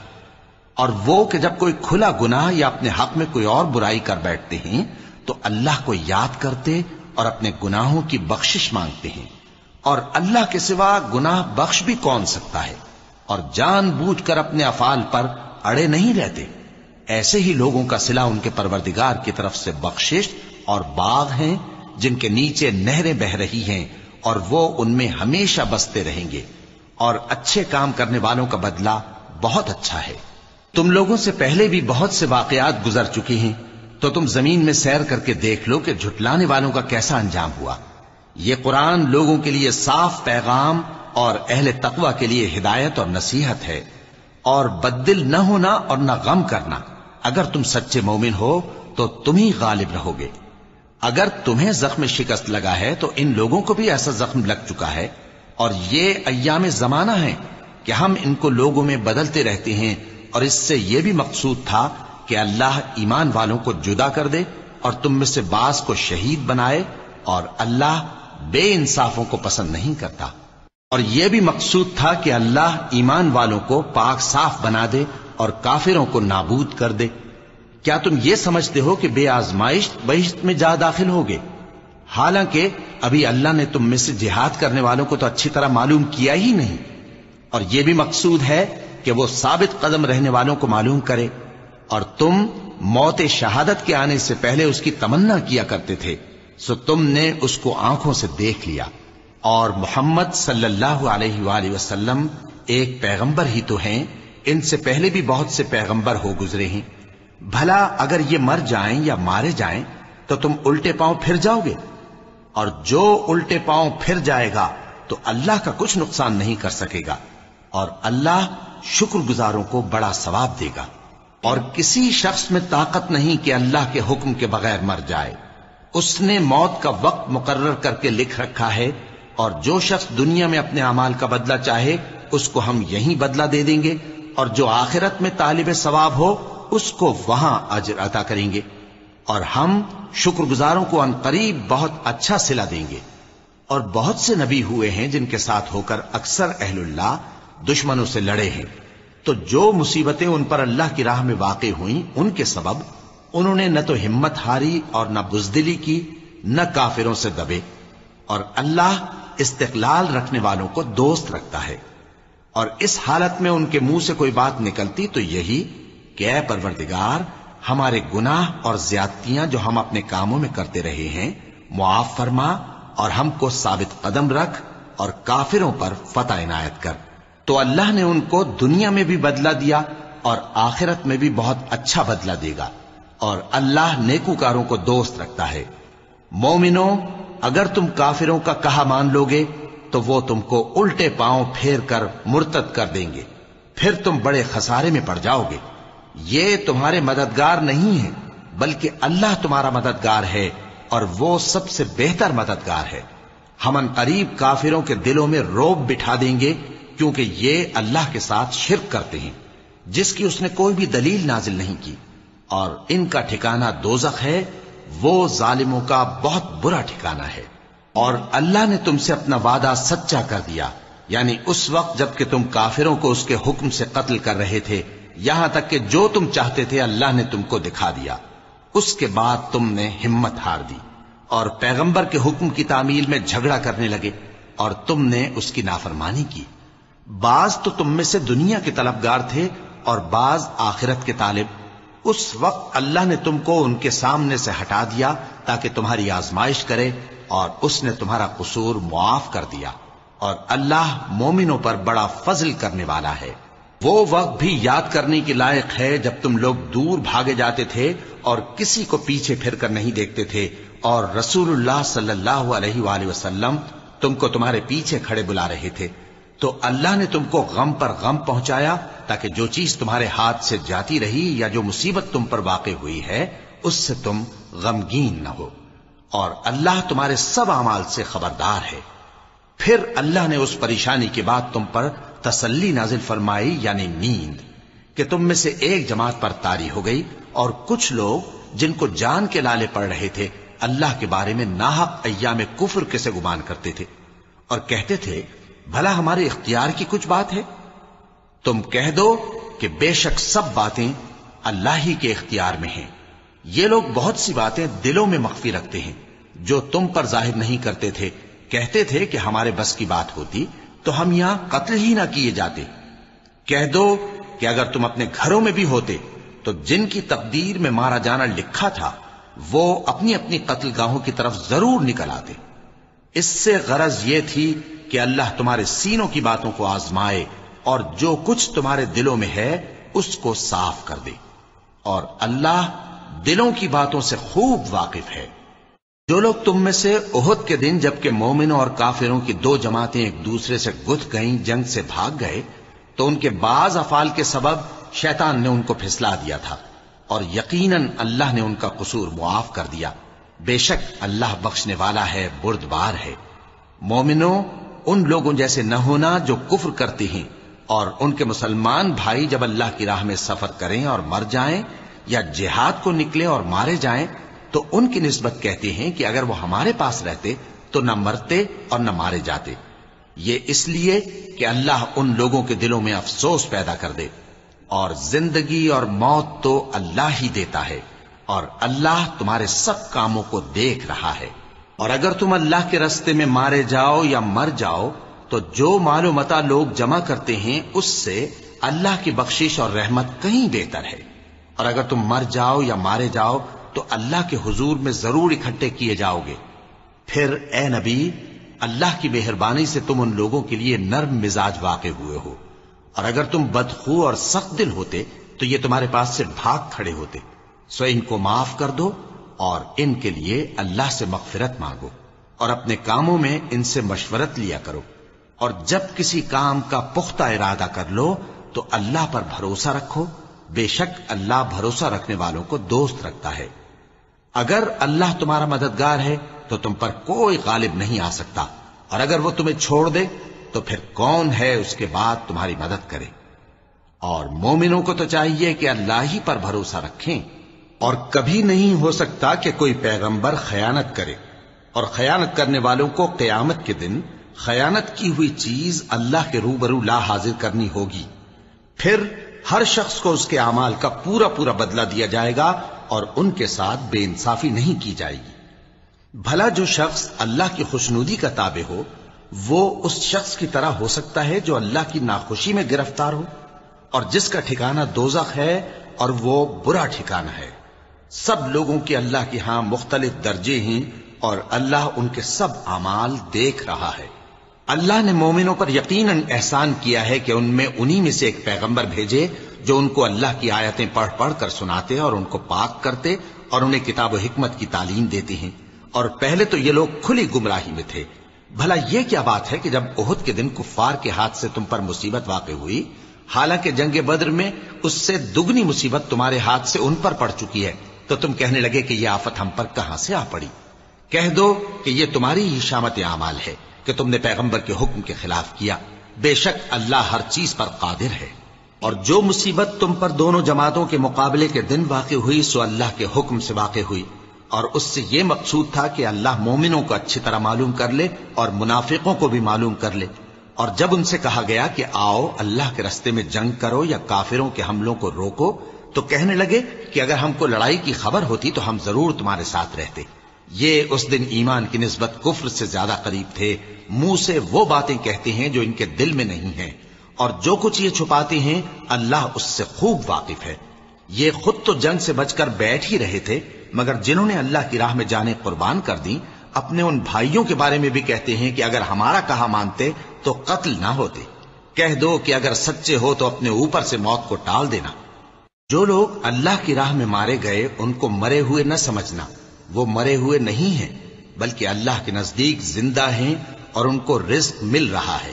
Speaker 3: اور وہ کہ جب کوئی کھلا گناہ یا اپنے حق میں کوئی اور برائی کر بیٹھتے ہیں تو اللہ کو یاد کرتے اور اپنے گناہوں کی بخشش مانگتے ہیں، اور اللہ کے سوا گناہ بخش بھی کون سکتا ہے، اور جان بوجھ کر اپنے افعال پر اڑے نہیں رہتے۔ ایسے ہی لوگوں کا صلہ ان کے پروردگار کی طرف سے بخشش اور باغ ہیں جن کے نیچے نہریں بہ رہی ہیں، اور وہ ان میں ہمیشہ بستے رہیں گے، اور اچھے کام کرنے والوں کا بدلہ بہت اچھا ہے۔ تم لوگوں سے پہلے بھی بہت سے واقعات گزر چکے ہیں، تو تم زمین میں سیر کر کے دیکھ لو کہ جھٹلانے والوں کا کیسا انجام ہوا۔ یہ قرآن لوگوں کے لیے صاف پیغام اور اہل تقوی کے لیے ہدایت اور نصیحت ہے، اور بددل نہ ہونا اور نہ غم کرنا۔ اگر تم سچے مومن ہو تو تم ہی غالب رہو گے۔ اگر تمہیں زخم شکست لگا ہے تو ان لوگوں کو بھی ایسا زخم لگ چکا ہے، اور یہ ایام زمانہ ہیں کہ ہم ان کو لوگوں میں بدلتے رہتے ہیں، اور اس سے یہ بھی مقصود تھا کہ اللہ ایمان والوں کو جدا کر دے اور تم میں سے بعض کو شہید بنائے، اور اللہ بے انصافوں کو پسند نہیں کرتا۔ اور یہ بھی مقصود تھا کہ اللہ ایمان والوں کو پاک صاف بنا دے اور کافروں کو نابود کر دے۔ کیا تم یہ سمجھتے ہو کہ بے آزمائش بہشت میں جا داخل ہوگے؟ حالانکہ ابھی اللہ نے تم میں سے جہاد کرنے والوں کو تو اچھی طرح معلوم کیا ہی نہیں۔ اور یہ بھی مقصود ہے کہ وہ ثابت قدم رہنے والوں کو معلوم کرے، اور تم موت شہادت کے آنے سے پہلے اس کی تمنا کیا کرتے تھے، سو تم نے اس کو آنکھوں سے دیکھ لیا۔ اور محمد صلی اللہ علیہ وآلہ وسلم ایک پیغمبر ہی تو ہیں، ان سے پہلے بھی بہت سے پیغمبر ہو گزرے ہیں۔ بھلا اگر یہ مر جائیں یا مارے جائیں تو تم الٹے پاؤں پھر جاؤ گے؟ اور جو الٹے پاؤں پھر جائے گا تو اللہ کا کچھ نقصان نہیں کر سکے گا، اور اللہ شکر گزاروں کو بڑا ثواب دے گا۔ اور کسی شخص میں طاقت نہیں کہ اللہ کے حکم کے بغیر مر جائے، اس نے موت کا وقت مقرر کر کے لکھ رکھا ہے، اور جو شخص دنیا میں اپنے اعمال کا بدلہ چاہے اس کو ہم یہیں بدلہ دے دیں گے، اور جو آخرت میں طالب ثواب ہو اس کو وہاں اجر عطا کریں گے، اور ہم شکر گزاروں کو عنقریب بہت اچھا صلہ دیں گے۔ اور بہت سے نبی ہوئے ہیں جن کے ساتھ ہو کر اکثر اہل اللہ دشمنوں سے لڑے ہیں، تو جو مصیبتیں ان پر اللہ کی راہ میں واقع ہوئیں ان کے سبب انہوں نے نہ تو ہمت ہاری اور نہ بزدلی کی، نہ کافروں سے دبے، اور اللہ استقلال رکھنے والوں کو دوست رکھتا ہے۔ اور اس حالت میں ان کے منہ سے کوئی بات نکلتی تو یہی کہ اے پروردگار، ہمارے گناہ اور زیادتیاں جو ہم اپنے کاموں میں کرتے رہے ہیں معاف فرما، اور ہم کو ثابت قدم رکھ، اور کافروں پر فتح عنایت کر۔ تو اللہ نے ان کو دنیا میں بھی بدلہ دیا اور آخرت میں بھی بہت اچھا بدلہ دے گا، اور اللہ نیکوکاروں کو دوست رکھتا ہے۔ مومنوں، اگر تم کافروں کا کہا مان لوگے تو وہ تم کو الٹے پاؤں پھیر کر مرتد کر دیں گے، پھر تم بڑے خسارے میں پڑ جاؤ گے۔ یہ تمہارے مددگار نہیں ہیں بلکہ اللہ تمہارا مددگار ہے، اور وہ سب سے بہتر مددگار ہے۔ ہم عنقریب کافروں کے دلوں میں رعب بٹھا دیں گے، کیونکہ یہ اللہ کے ساتھ شرک کرتے ہیں جس کی اس نے کوئی بھی دلیل نازل نہیں کی، اور ان کا ٹھکانہ دوزخ ہے، وہ ظالموں کا بہت برا ٹھکانہ ہے۔ اور اللہ نے تم سے اپنا وعدہ سچا کر دیا، یعنی اس وقت جب کہ تم کافروں کو اس کے حکم سے قتل کر رہے تھے، یہاں تک کہ جو تم چاہتے تھے اللہ نے تم کو دکھا دیا۔ اس کے بعد تم نے ہمت ہار دی اور پیغمبر کے حکم کی تعمیل میں جھگڑا کرنے لگے، اور تم نے اس کی نافرمانی کی۔ بعض تو تم میں سے دنیا کے طلبگار تھے اور بعض آخرت کے طالب۔ اس وقت اللہ نے تم کو ان کے سامنے سے ہٹا دیا تاکہ تمہاری آزمائش کرے، اور اس نے تمہارا قصور معاف کر دیا، اور اللہ مومنوں پر بڑا فضل کرنے والا ہے۔ وہ وقت بھی یاد کرنے کے لائق ہے جب تم لوگ دور بھاگے جاتے تھے اور کسی کو پیچھے پھر کر نہیں دیکھتے تھے، اور رسول اللہ صلی اللہ علیہ وآلہ وسلم تم کو تمہارے پیچھے کھڑے بلا رہے تھے، تو اللہ نے تم کو غم پر غم پہنچایا تاکہ جو چیز تمہارے ہاتھ سے جاتی رہی یا جو مصیبت تم پر واقع ہوئی ہے اس سے تم غمگین نہ ہو، اور اللہ تمہارے سب اعمال سے خبردار ہے۔ پھر اللہ نے اس پریشانی کے بعد تم پر تسلی نازل فرمائی، یعنی نیند، کہ تم میں سے ایک جماعت پر طاری ہو گئی، اور کچھ لوگ جن کو جان کے لالے پڑ رہے تھے اللہ کے بارے میں ناحق ایام کفر کے سے گمان کرتے تھے، اور کہتے تھے بھلا ہمارے اختیار کی کچھ بات ہے؟ تم کہہ دو کہ بے شک سب باتیں اللہ ہی کے اختیار میں ہیں۔ یہ لوگ بہت سی باتیں دلوں میں مخفی رکھتے ہیں جو تم پر ظاہر نہیں کرتے تھے، کہتے تھے کہ ہمارے بس کی بات ہوتی تو ہم یہاں قتل ہی نہ کیے جاتے۔ کہہ دو کہ اگر تم اپنے گھروں میں بھی ہوتے تو جن کی تقدیر میں مارا جانا لکھا تھا وہ اپنی اپنی قتل گاہوں کی طرف ضرور نکل آتے۔ اس سے غرض یہ تھی کہ اللہ تمہارے سینوں کی باتوں کو آزمائے اور جو کچھ تمہارے دلوں میں ہے اس کو صاف کر دے، اور اللہ دلوں کی باتوں سے خوب واقف ہے۔ جو لوگ تم میں سے احد کے دن جبکہ مومنوں اور کافروں کی دو جماعتیں ایک دوسرے سے گتھ گئیں جنگ سے بھاگ گئے تو ان کے بعض افعال کے سبب شیطان نے ان کو پھسلا دیا تھا، اور یقیناً اللہ نے ان کا قصور معاف کر دیا، بے شک اللہ بخشنے والا ہے، بردبار ہے۔ مومنوں، ان لوگوں جیسے نہ ہونا جو کفر کرتے ہیں، اور ان کے مسلمان بھائی جب اللہ کی راہ میں سفر کریں اور مر جائیں یا جہاد کو نکلیں اور مارے جائیں تو ان کی نسبت کہتے ہیں کہ اگر وہ ہمارے پاس رہتے تو نہ مرتے اور نہ مارے جاتے، یہ اس لیے کہ اللہ ان لوگوں کے دلوں میں افسوس پیدا کر دے، اور زندگی اور موت تو اللہ ہی دیتا ہے، اور اللہ تمہارے سب کاموں کو دیکھ رہا ہے۔ اور اگر تم اللہ کے راستے میں مارے جاؤ یا مر جاؤ تو جو مال و متاع لوگ جمع کرتے ہیں اس سے اللہ کی بخشش اور رحمت کہیں بہتر ہے، اور اگر تم مر جاؤ یا مارے جاؤ تو اللہ کے حضور میں ضرور اکٹھے کیے جاؤ گے۔ پھر اے نبی، اللہ کی مہربانی سے تم ان لوگوں کے لیے نرم مزاج واقع ہوئے ہو، اور اگر تم بدخو اور سخت دل ہوتے تو یہ تمہارے پاس سے بھاگ کھڑے ہوتے، سو ان کو معاف کر دو اور ان کے لیے اللہ سے مغفرت مانگو، اور اپنے کاموں میں ان سے مشورت لیا کرو، اور جب کسی کام کا پختہ ارادہ کر لو تو اللہ پر بھروسہ رکھو، بے شک اللہ بھروسہ رکھنے والوں کو دوست رکھتا ہے۔ اگر اللہ تمہارا مددگار ہے تو تم پر کوئی غالب نہیں آ سکتا، اور اگر وہ تمہیں چھوڑ دے تو پھر کون ہے اس کے بعد تمہاری مدد کرے۔ اور مومنوں کو تو چاہیے کہ اللہ ہی پر بھروسہ رکھیں، اور کبھی نہیں ہو سکتا کہ کوئی پیغمبر خیانت کرے، اور خیانت کرنے والوں کو قیامت کے دن خیانت کی ہوئی چیز اللہ کے روبرو لا حاضر کرنی ہوگی، پھر ہر شخص کو اس کے اعمال کا پورا پورا بدلہ دیا جائے گا، اور ان کے ساتھ بے انصافی نہیں کی جائے گی۔ بھلا جو شخص اللہ کی خوشنودی کا تابع ہو وہ اس شخص کی طرح ہو سکتا ہے جو اللہ کی ناخوشی میں گرفتار ہو، اور جس کا ٹھکانہ دوزخ ہے اور وہ برا ٹھکانہ ہے۔ سب لوگوں کے اللہ کے ہاں مختلف درجے ہیں، اور اللہ ان کے سب اعمال دیکھ رہا ہے۔ اللہ نے مومنوں پر یقیناً احسان کیا ہے کہ ان میں انہی میں سے ایک پیغمبر بھیجے جو ان کو اللہ کی آیتیں پڑھ پڑھ کر سناتے اور ان کو پاک کرتے اور انہیں کتاب و حکمت کی تعلیم دیتے ہیں، اور پہلے تو یہ لوگ کھلی گمراہی میں تھے۔ بھلا یہ کیا بات ہے کہ جب احد کے دن کفار کے ہاتھ سے تم پر مصیبت واقع ہوئی، حالانکہ جنگ بدر میں اس سے دگنی مصیبت تمہارے ہاتھ سے ان پر پڑ چکی ہے، تو تم کہنے لگے کہ یہ آفت ہم پر کہاں سے آ پڑی؟ کہہ دو کہ یہ تمہاری ہی شامت اعمال ہے کہ تم نے پیغمبر کے حکم کے خلاف کیا، بے شک اللہ ہر چیز پر قادر ہے۔ اور جو مصیبت تم پر دونوں جماعتوں کے مقابلے کے دن واقع ہوئی سو اللہ کے حکم سے واقع ہوئی، اور اس سے یہ مقصود تھا کہ اللہ مومنوں کو اچھی طرح معلوم کر لے اور منافقوں کو بھی معلوم کر لے۔ اور جب ان سے کہا گیا کہ آؤ اللہ کے راستے میں جنگ کرو یا کافروں کے حملوں کو روکو، تو کہنے لگے کہ اگر ہم کو لڑائی کی خبر ہوتی تو ہم ضرور تمہارے ساتھ رہتے۔ یہ اس دن ایمان کی نسبت کفر سے زیادہ قریب تھے، منہ سے وہ باتیں کہتے ہیں جو ان کے دل میں نہیں ہیں، اور جو کچھ یہ چھپاتے ہیں اللہ اس سے خوب واقف ہے۔ یہ خود تو جنگ سے بچ کر بیٹھ ہی رہے تھے، مگر جنہوں نے اللہ کی راہ میں جانیں قربان کر دیں اپنے ان بھائیوں کے بارے میں بھی کہتے ہیں کہ اگر ہمارا کہا مانتے تو قتل نہ ہوتے۔ کہہ دو کہ اگر سچے ہو تو اپنے اوپر سے موت کو ٹال دینا۔ جو لوگ اللہ کی راہ میں مارے گئے ان کو مرے ہوئے نہ سمجھنا، وہ مرے ہوئے نہیں ہیں بلکہ اللہ کے نزدیک زندہ ہیں اور ان کو رزق مل رہا ہے۔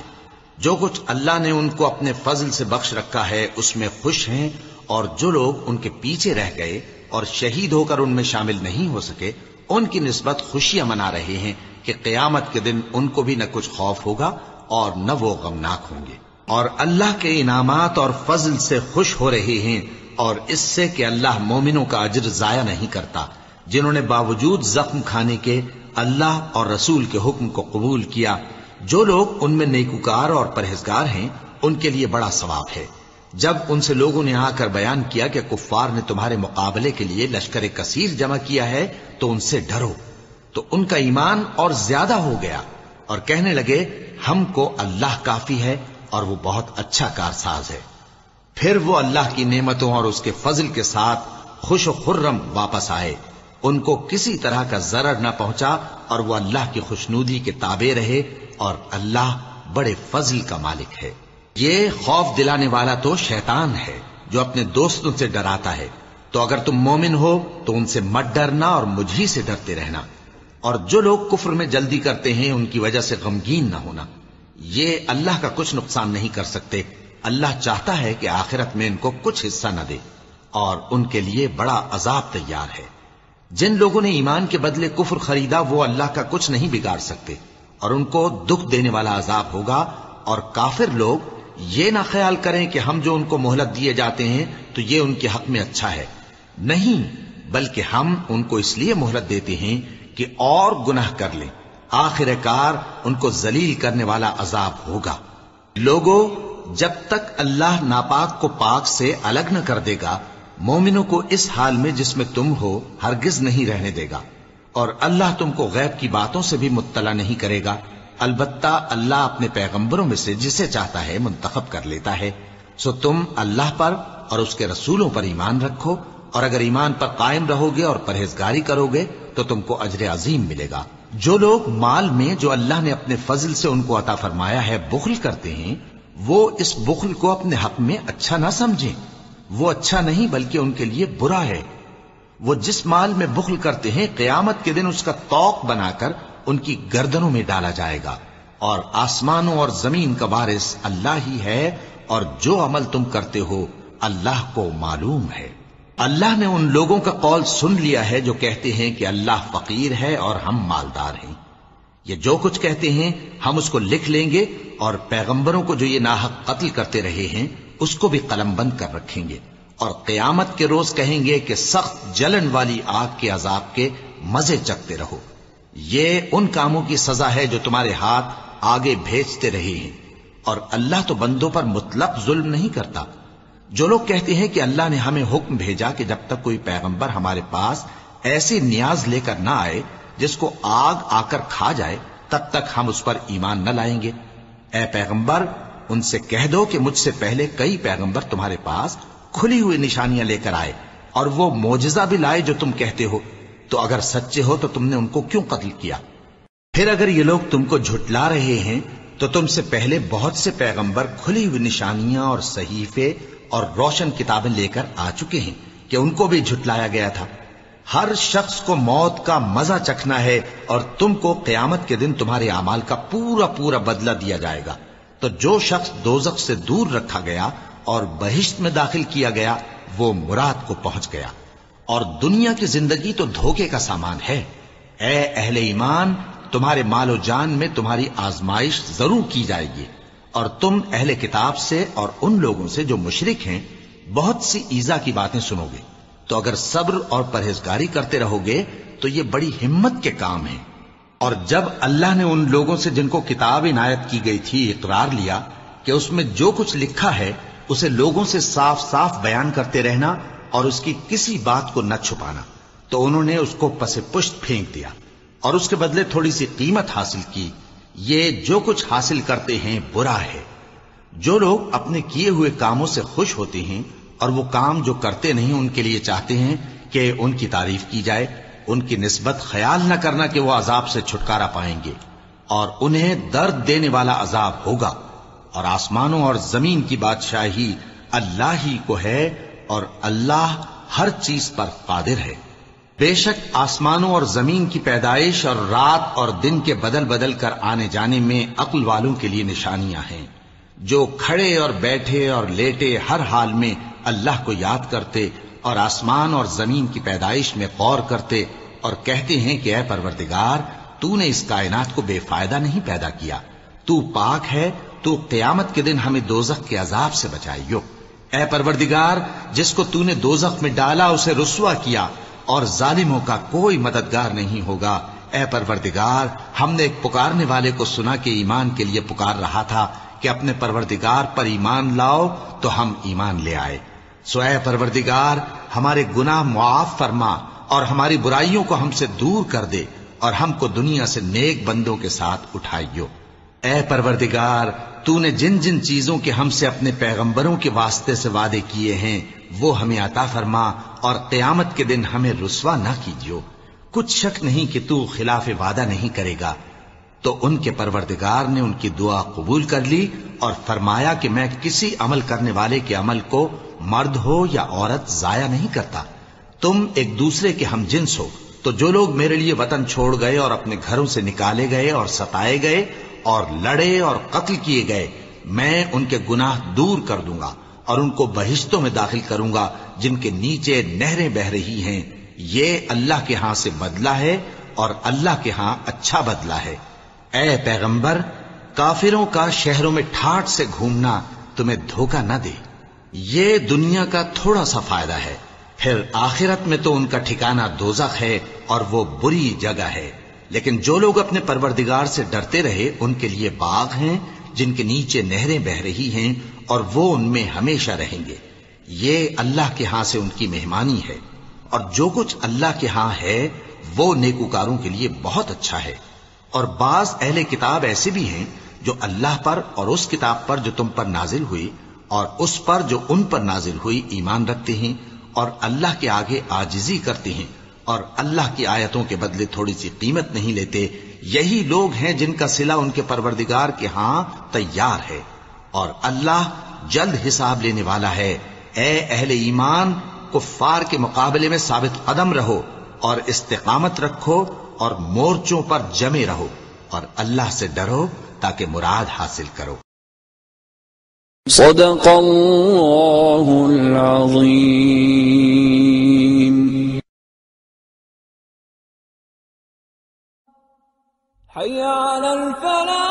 Speaker 3: جو کچھ اللہ نے ان کو اپنے فضل سے بخش رکھا ہے اس میں خوش ہیں، اور جو لوگ ان کے پیچھے رہ گئے اور شہید ہو کر ان میں شامل نہیں ہو سکے ان کی نسبت خوشیاں منا رہے ہیں کہ قیامت کے دن ان کو بھی نہ کچھ خوف ہوگا اور نہ وہ غمناک ہوں گے، اور اللہ کے انعامات اور فضل سے خوش ہو رہے ہیں، اور اس سے کہ اللہ مومنوں کا اجر ضائع نہیں کرتا جنہوں نے باوجود زخم کھانے کے اللہ اور رسول کے حکم کو قبول کیا۔ جو لوگ ان میں نیکوکار اور پرہیزگار ہیں ان کے لیے بڑا ثواب ہے۔ جب ان سے لوگوں نے آ کر بیان کیا کہ کفار نے تمہارے مقابلے کے لیے لشکر کثیر جمع کیا ہے تو ان سے ڈرو، تو ان کا ایمان اور زیادہ ہو گیا اور کہنے لگے ہم کو اللہ کافی ہے اور وہ بہت اچھا کارساز ہے۔ پھر وہ اللہ کی نعمتوں اور اس کے فضل کے ساتھ خوش و خرم واپس آئے، ان کو کسی طرح کا ضرر نہ پہنچا اور وہ اللہ کی خوشنودی کے تابع رہے، اور اللہ بڑے فضل کا مالک ہے۔ یہ خوف دلانے والا تو شیطان ہے جو اپنے دوستوں سے ڈراتا ہے، تو اگر تم مومن ہو تو ان سے مت ڈرنا اور مجھ ہی سے ڈرتے رہنا، اور جو لوگ کفر میں جلدی کرتے ہیں ان کی وجہ سے غمگین نہ ہونا، یہ اللہ کا کچھ نقصان نہیں کر سکتے۔ اللہ چاہتا ہے کہ آخرت میں ان کو کچھ حصہ نہ دے، اور ان کے لیے بڑا عذاب تیار ہے۔ جن لوگوں نے ایمان کے بدلے کفر خریدا وہ اللہ کا کچھ نہیں بگاڑ سکتے، اور ان کو دکھ دینے والا عذاب ہوگا۔ اور کافر لوگ یہ نہ خیال کریں کہ ہم جو ان کو مہلت دیے جاتے ہیں تو یہ ان کے حق میں اچھا ہے، نہیں، بلکہ ہم ان کو اس لیے مہلت دیتے ہیں کہ اور گناہ کر لیں، آخر کار ان کو ذلیل کرنے والا عذاب ہوگا۔ لوگوں، جب تک اللہ ناپاک کو پاک سے الگ نہ کر دے گا مومنوں کو اس حال میں جس میں تم ہو ہرگز نہیں رہنے دے گا، اور اللہ تم کو غیب کی باتوں سے بھی مطلع نہیں کرے گا۔ البتہ اللہ اپنے پیغمبروں میں سے جسے چاہتا ہے منتخب کر لیتا ہے۔ سو تم اللہ پر اور اس کے رسولوں پر ایمان رکھو، اور اگر ایمان پر قائم رہو گے اور پرہیزگاری کرو گے تو تم کو اجر عظیم ملے گا۔ جو لوگ مال میں جو اللہ نے اپنے فضل سے ان کو عطا فرمایا ہے بخل کرتے ہیں، وہ اس بخل کو اپنے حق میں اچھا نہ سمجھیں، وہ اچھا نہیں بلکہ ان کے لیے برا ہے۔ وہ جس مال میں بخل کرتے ہیں قیامت کے دن اس کا طوق بنا کر ان کی گردنوں میں ڈالا جائے گا، اور آسمانوں اور زمین کا وارث اللہ ہی ہے، اور جو عمل تم کرتے ہو اللہ کو معلوم ہے۔ اللہ نے ان لوگوں کا قول سن لیا ہے جو کہتے ہیں کہ اللہ فقیر ہے اور ہم مالدار ہیں۔ یہ جو کچھ کہتے ہیں ہم اس کو لکھ لیں گے، اور پیغمبروں کو جو یہ ناحق قتل کرتے رہے ہیں اس کو بھی قلم بند کر رکھیں گے، اور قیامت کے روز کہیں گے کہ سخت جلن والی آگ کے عذاب کے مزے چکھتے رہو۔ یہ ان کاموں کی سزا ہے جو تمہارے ہاتھ آگے بھیجتے رہے ہیں، اور اللہ تو بندوں پر مطلق ظلم نہیں کرتا۔ جو لوگ کہتے ہیں کہ اللہ نے ہمیں حکم بھیجا کہ جب تک کوئی پیغمبر ہمارے پاس ایسی نیاز لے کر نہ آئے جس کو آگ آ کر کھا جائے تب تک ہم اس پر ایمان نہ لائیں گے، اے پیغمبر ان سے کہہ دو کہ مجھ سے پہلے کئی پیغمبر تمہارے پاس کھلی ہوئی نشانیاں لے کر آئے اور وہ معجزہ بھی لائے جو تم کہتے ہو، تو اگر سچے ہو تو تم نے ان کو کیوں قتل کیا؟ پھر اگر یہ لوگ تم کو جھٹلا رہے ہیں تو تم سے پہلے بہت سے پیغمبر کھلی ہوئی نشانیاں اور صحیفے اور روشن کتابیں لے کر آ چکے ہیں کہ ان کو بھی جھٹلایا گیا تھا۔ ہر شخص کو موت کا مزہ چکھنا ہے، اور تم کو قیامت کے دن تمہارے اعمال کا پورا پورا بدلہ دیا جائے گا۔ تو جو شخص دوزخ سے دور رکھا گیا اور بہشت میں داخل کیا گیا وہ مراد کو پہنچ گیا، اور دنیا کی زندگی تو دھوکے کا سامان ہے۔ اے اہل ایمان، تمہارے مال و جان میں تمہاری آزمائش ضرور کی جائے گی، اور تم اہل کتاب سے اور ان لوگوں سے جو مشرک ہیں بہت سی ایذا کی باتیں سنو گے، تو اگر صبر اور پرہیزگاری کرتے رہو گے تو یہ بڑی ہمت کے کام ہیں۔ اور جب اللہ نے ان لوگوں سے جن کو کتاب عنایت کی گئی تھی اقرار لیا کہ اس میں جو کچھ لکھا ہے اسے لوگوں سے صاف صاف بیان کرتے رہنا اور اس کی کسی بات کو نہ چھپانا، تو انہوں نے اس کو پس پشت پھینک دیا اور اس کے بدلے تھوڑی سی قیمت حاصل کی۔ یہ جو کچھ حاصل کرتے ہیں برا ہے۔ جو لوگ اپنے کیے ہوئے کاموں سے خوش ہوتے ہیں اور وہ کام جو کرتے نہیں ان کے لیے چاہتے ہیں کہ ان کی تعریف کی جائے، ان کی نسبت خیال نہ کرنا کہ وہ عذاب سے چھٹکارا پائیں گے، اور انہیں درد دینے والا عذاب ہوگا۔ اور آسمانوں اور زمین کی بادشاہی اللہ ہی کو ہے اور اللہ ہر چیز پر قادر ہے۔ بے شک آسمانوں اور زمین کی پیدائش اور رات اور دن کے بدل بدل کر آنے جانے میں عقل والوں کے لیے نشانیاں ہیں، جو کھڑے اور بیٹھے اور لیٹے ہر حال میں اللہ کو یاد کرتے اور آسمان اور زمین کی پیدائش میں غور کرتے اور کہتے ہیں کہ اے پروردگار، تو نے اس کائنات کو بے فائدہ نہیں پیدا کیا، تو پاک ہے، تو قیامت کے دن ہمیں دوزخ کے عذاب سے بچائیو۔ اے پروردگار، جس کو تو نے دوزخ میں ڈالا اسے رسوا کیا اور ظالموں کا کوئی مددگار نہیں ہوگا۔ اے پروردگار، ہم نے ایک پکارنے والے کو سنا کہ ایمان کے لیے پکار رہا تھا کہ اپنے پروردگار پر ایمان لاؤ، تو ہم ایمان لے آئے۔ سو اے پروردگار، ہمارے گناہ معاف فرما اور ہماری برائیوں کو ہم سے دور کر دے اور ہم کو دنیا سے نیک بندوں کے ساتھ اٹھائیو۔ اے پروردگار، تو نے جن جن چیزوں کے ہم سے اپنے پیغمبروں کے واسطے سے وعدے کیے ہیں وہ ہمیں عطا فرما اور قیامت کے دن ہمیں رسوا نہ کیجیو۔ کچھ شک نہیں کہ تو خلاف وعدہ نہیں کرے گا۔ تو ان کے پروردگار نے ان کی دعا قبول کر لی اور فرمایا کہ میں کسی عمل کرنے والے کے عمل کو مرد ہو یا عورت ضائع نہیں کرتا۔ تم ایک دوسرے کے ہم جنس ہو، تو جو لوگ میرے لیے وطن چھوڑ گئے اور اپنے گھروں سے نکالے گئے اور ستائے گئے اور لڑے اور قتل کیے گئے، میں ان کے گناہ دور کر دوں گا اور ان کو بہشتوں میں داخل کروں گا جن کے نیچے نہریں بہ رہی ہیں۔ یہ اللہ کے ہاں سے بدلہ ہے اور اللہ کے ہاں اچھا بدلہ ہے۔ اے پیغمبر، کافروں کا شہروں میں ٹھاٹ سے گھومنا تمہیں دھوکہ نہ دے، یہ دنیا کا تھوڑا سا فائدہ ہے، پھر آخرت میں تو ان کا ٹھکانہ دوزخ ہے اور وہ بری جگہ ہے۔ لیکن جو لوگ اپنے پروردگار سے ڈرتے رہے ان کے لیے باغ ہیں جن کے نیچے نہریں بہ رہی ہیں اور وہ ان میں ہمیشہ رہیں گے۔ یہ اللہ کے ہاں سے ان کی مہمانی ہے، اور جو کچھ اللہ کے ہاں ہے وہ نیکوکاروں کے لیے بہت اچھا ہے۔ اور بعض اہل کتاب ایسے بھی ہیں جو اللہ پر اور اس کتاب پر جو تم پر نازل ہوئی اور اس پر جو ان پر نازل ہوئی ایمان رکھتے ہیں اور اللہ کے آگے عاجزی کرتے ہیں اور اللہ کی آیتوں کے بدلے تھوڑی سی قیمت نہیں لیتے۔ یہی لوگ ہیں جن کا صلہ ان کے پروردگار کے ہاں تیار ہے، اور اللہ جلد حساب لینے والا ہے۔ اے اہل ایمان، کفار کے مقابلے میں ثابت قدم رہو اور استقامت رکھو اور مورچوں پر جمے رہو اور اللہ سے ڈرو تاکہ مراد حاصل کرو۔
Speaker 2: صدق اللہ العظیم۔ حی علی الفلاح۔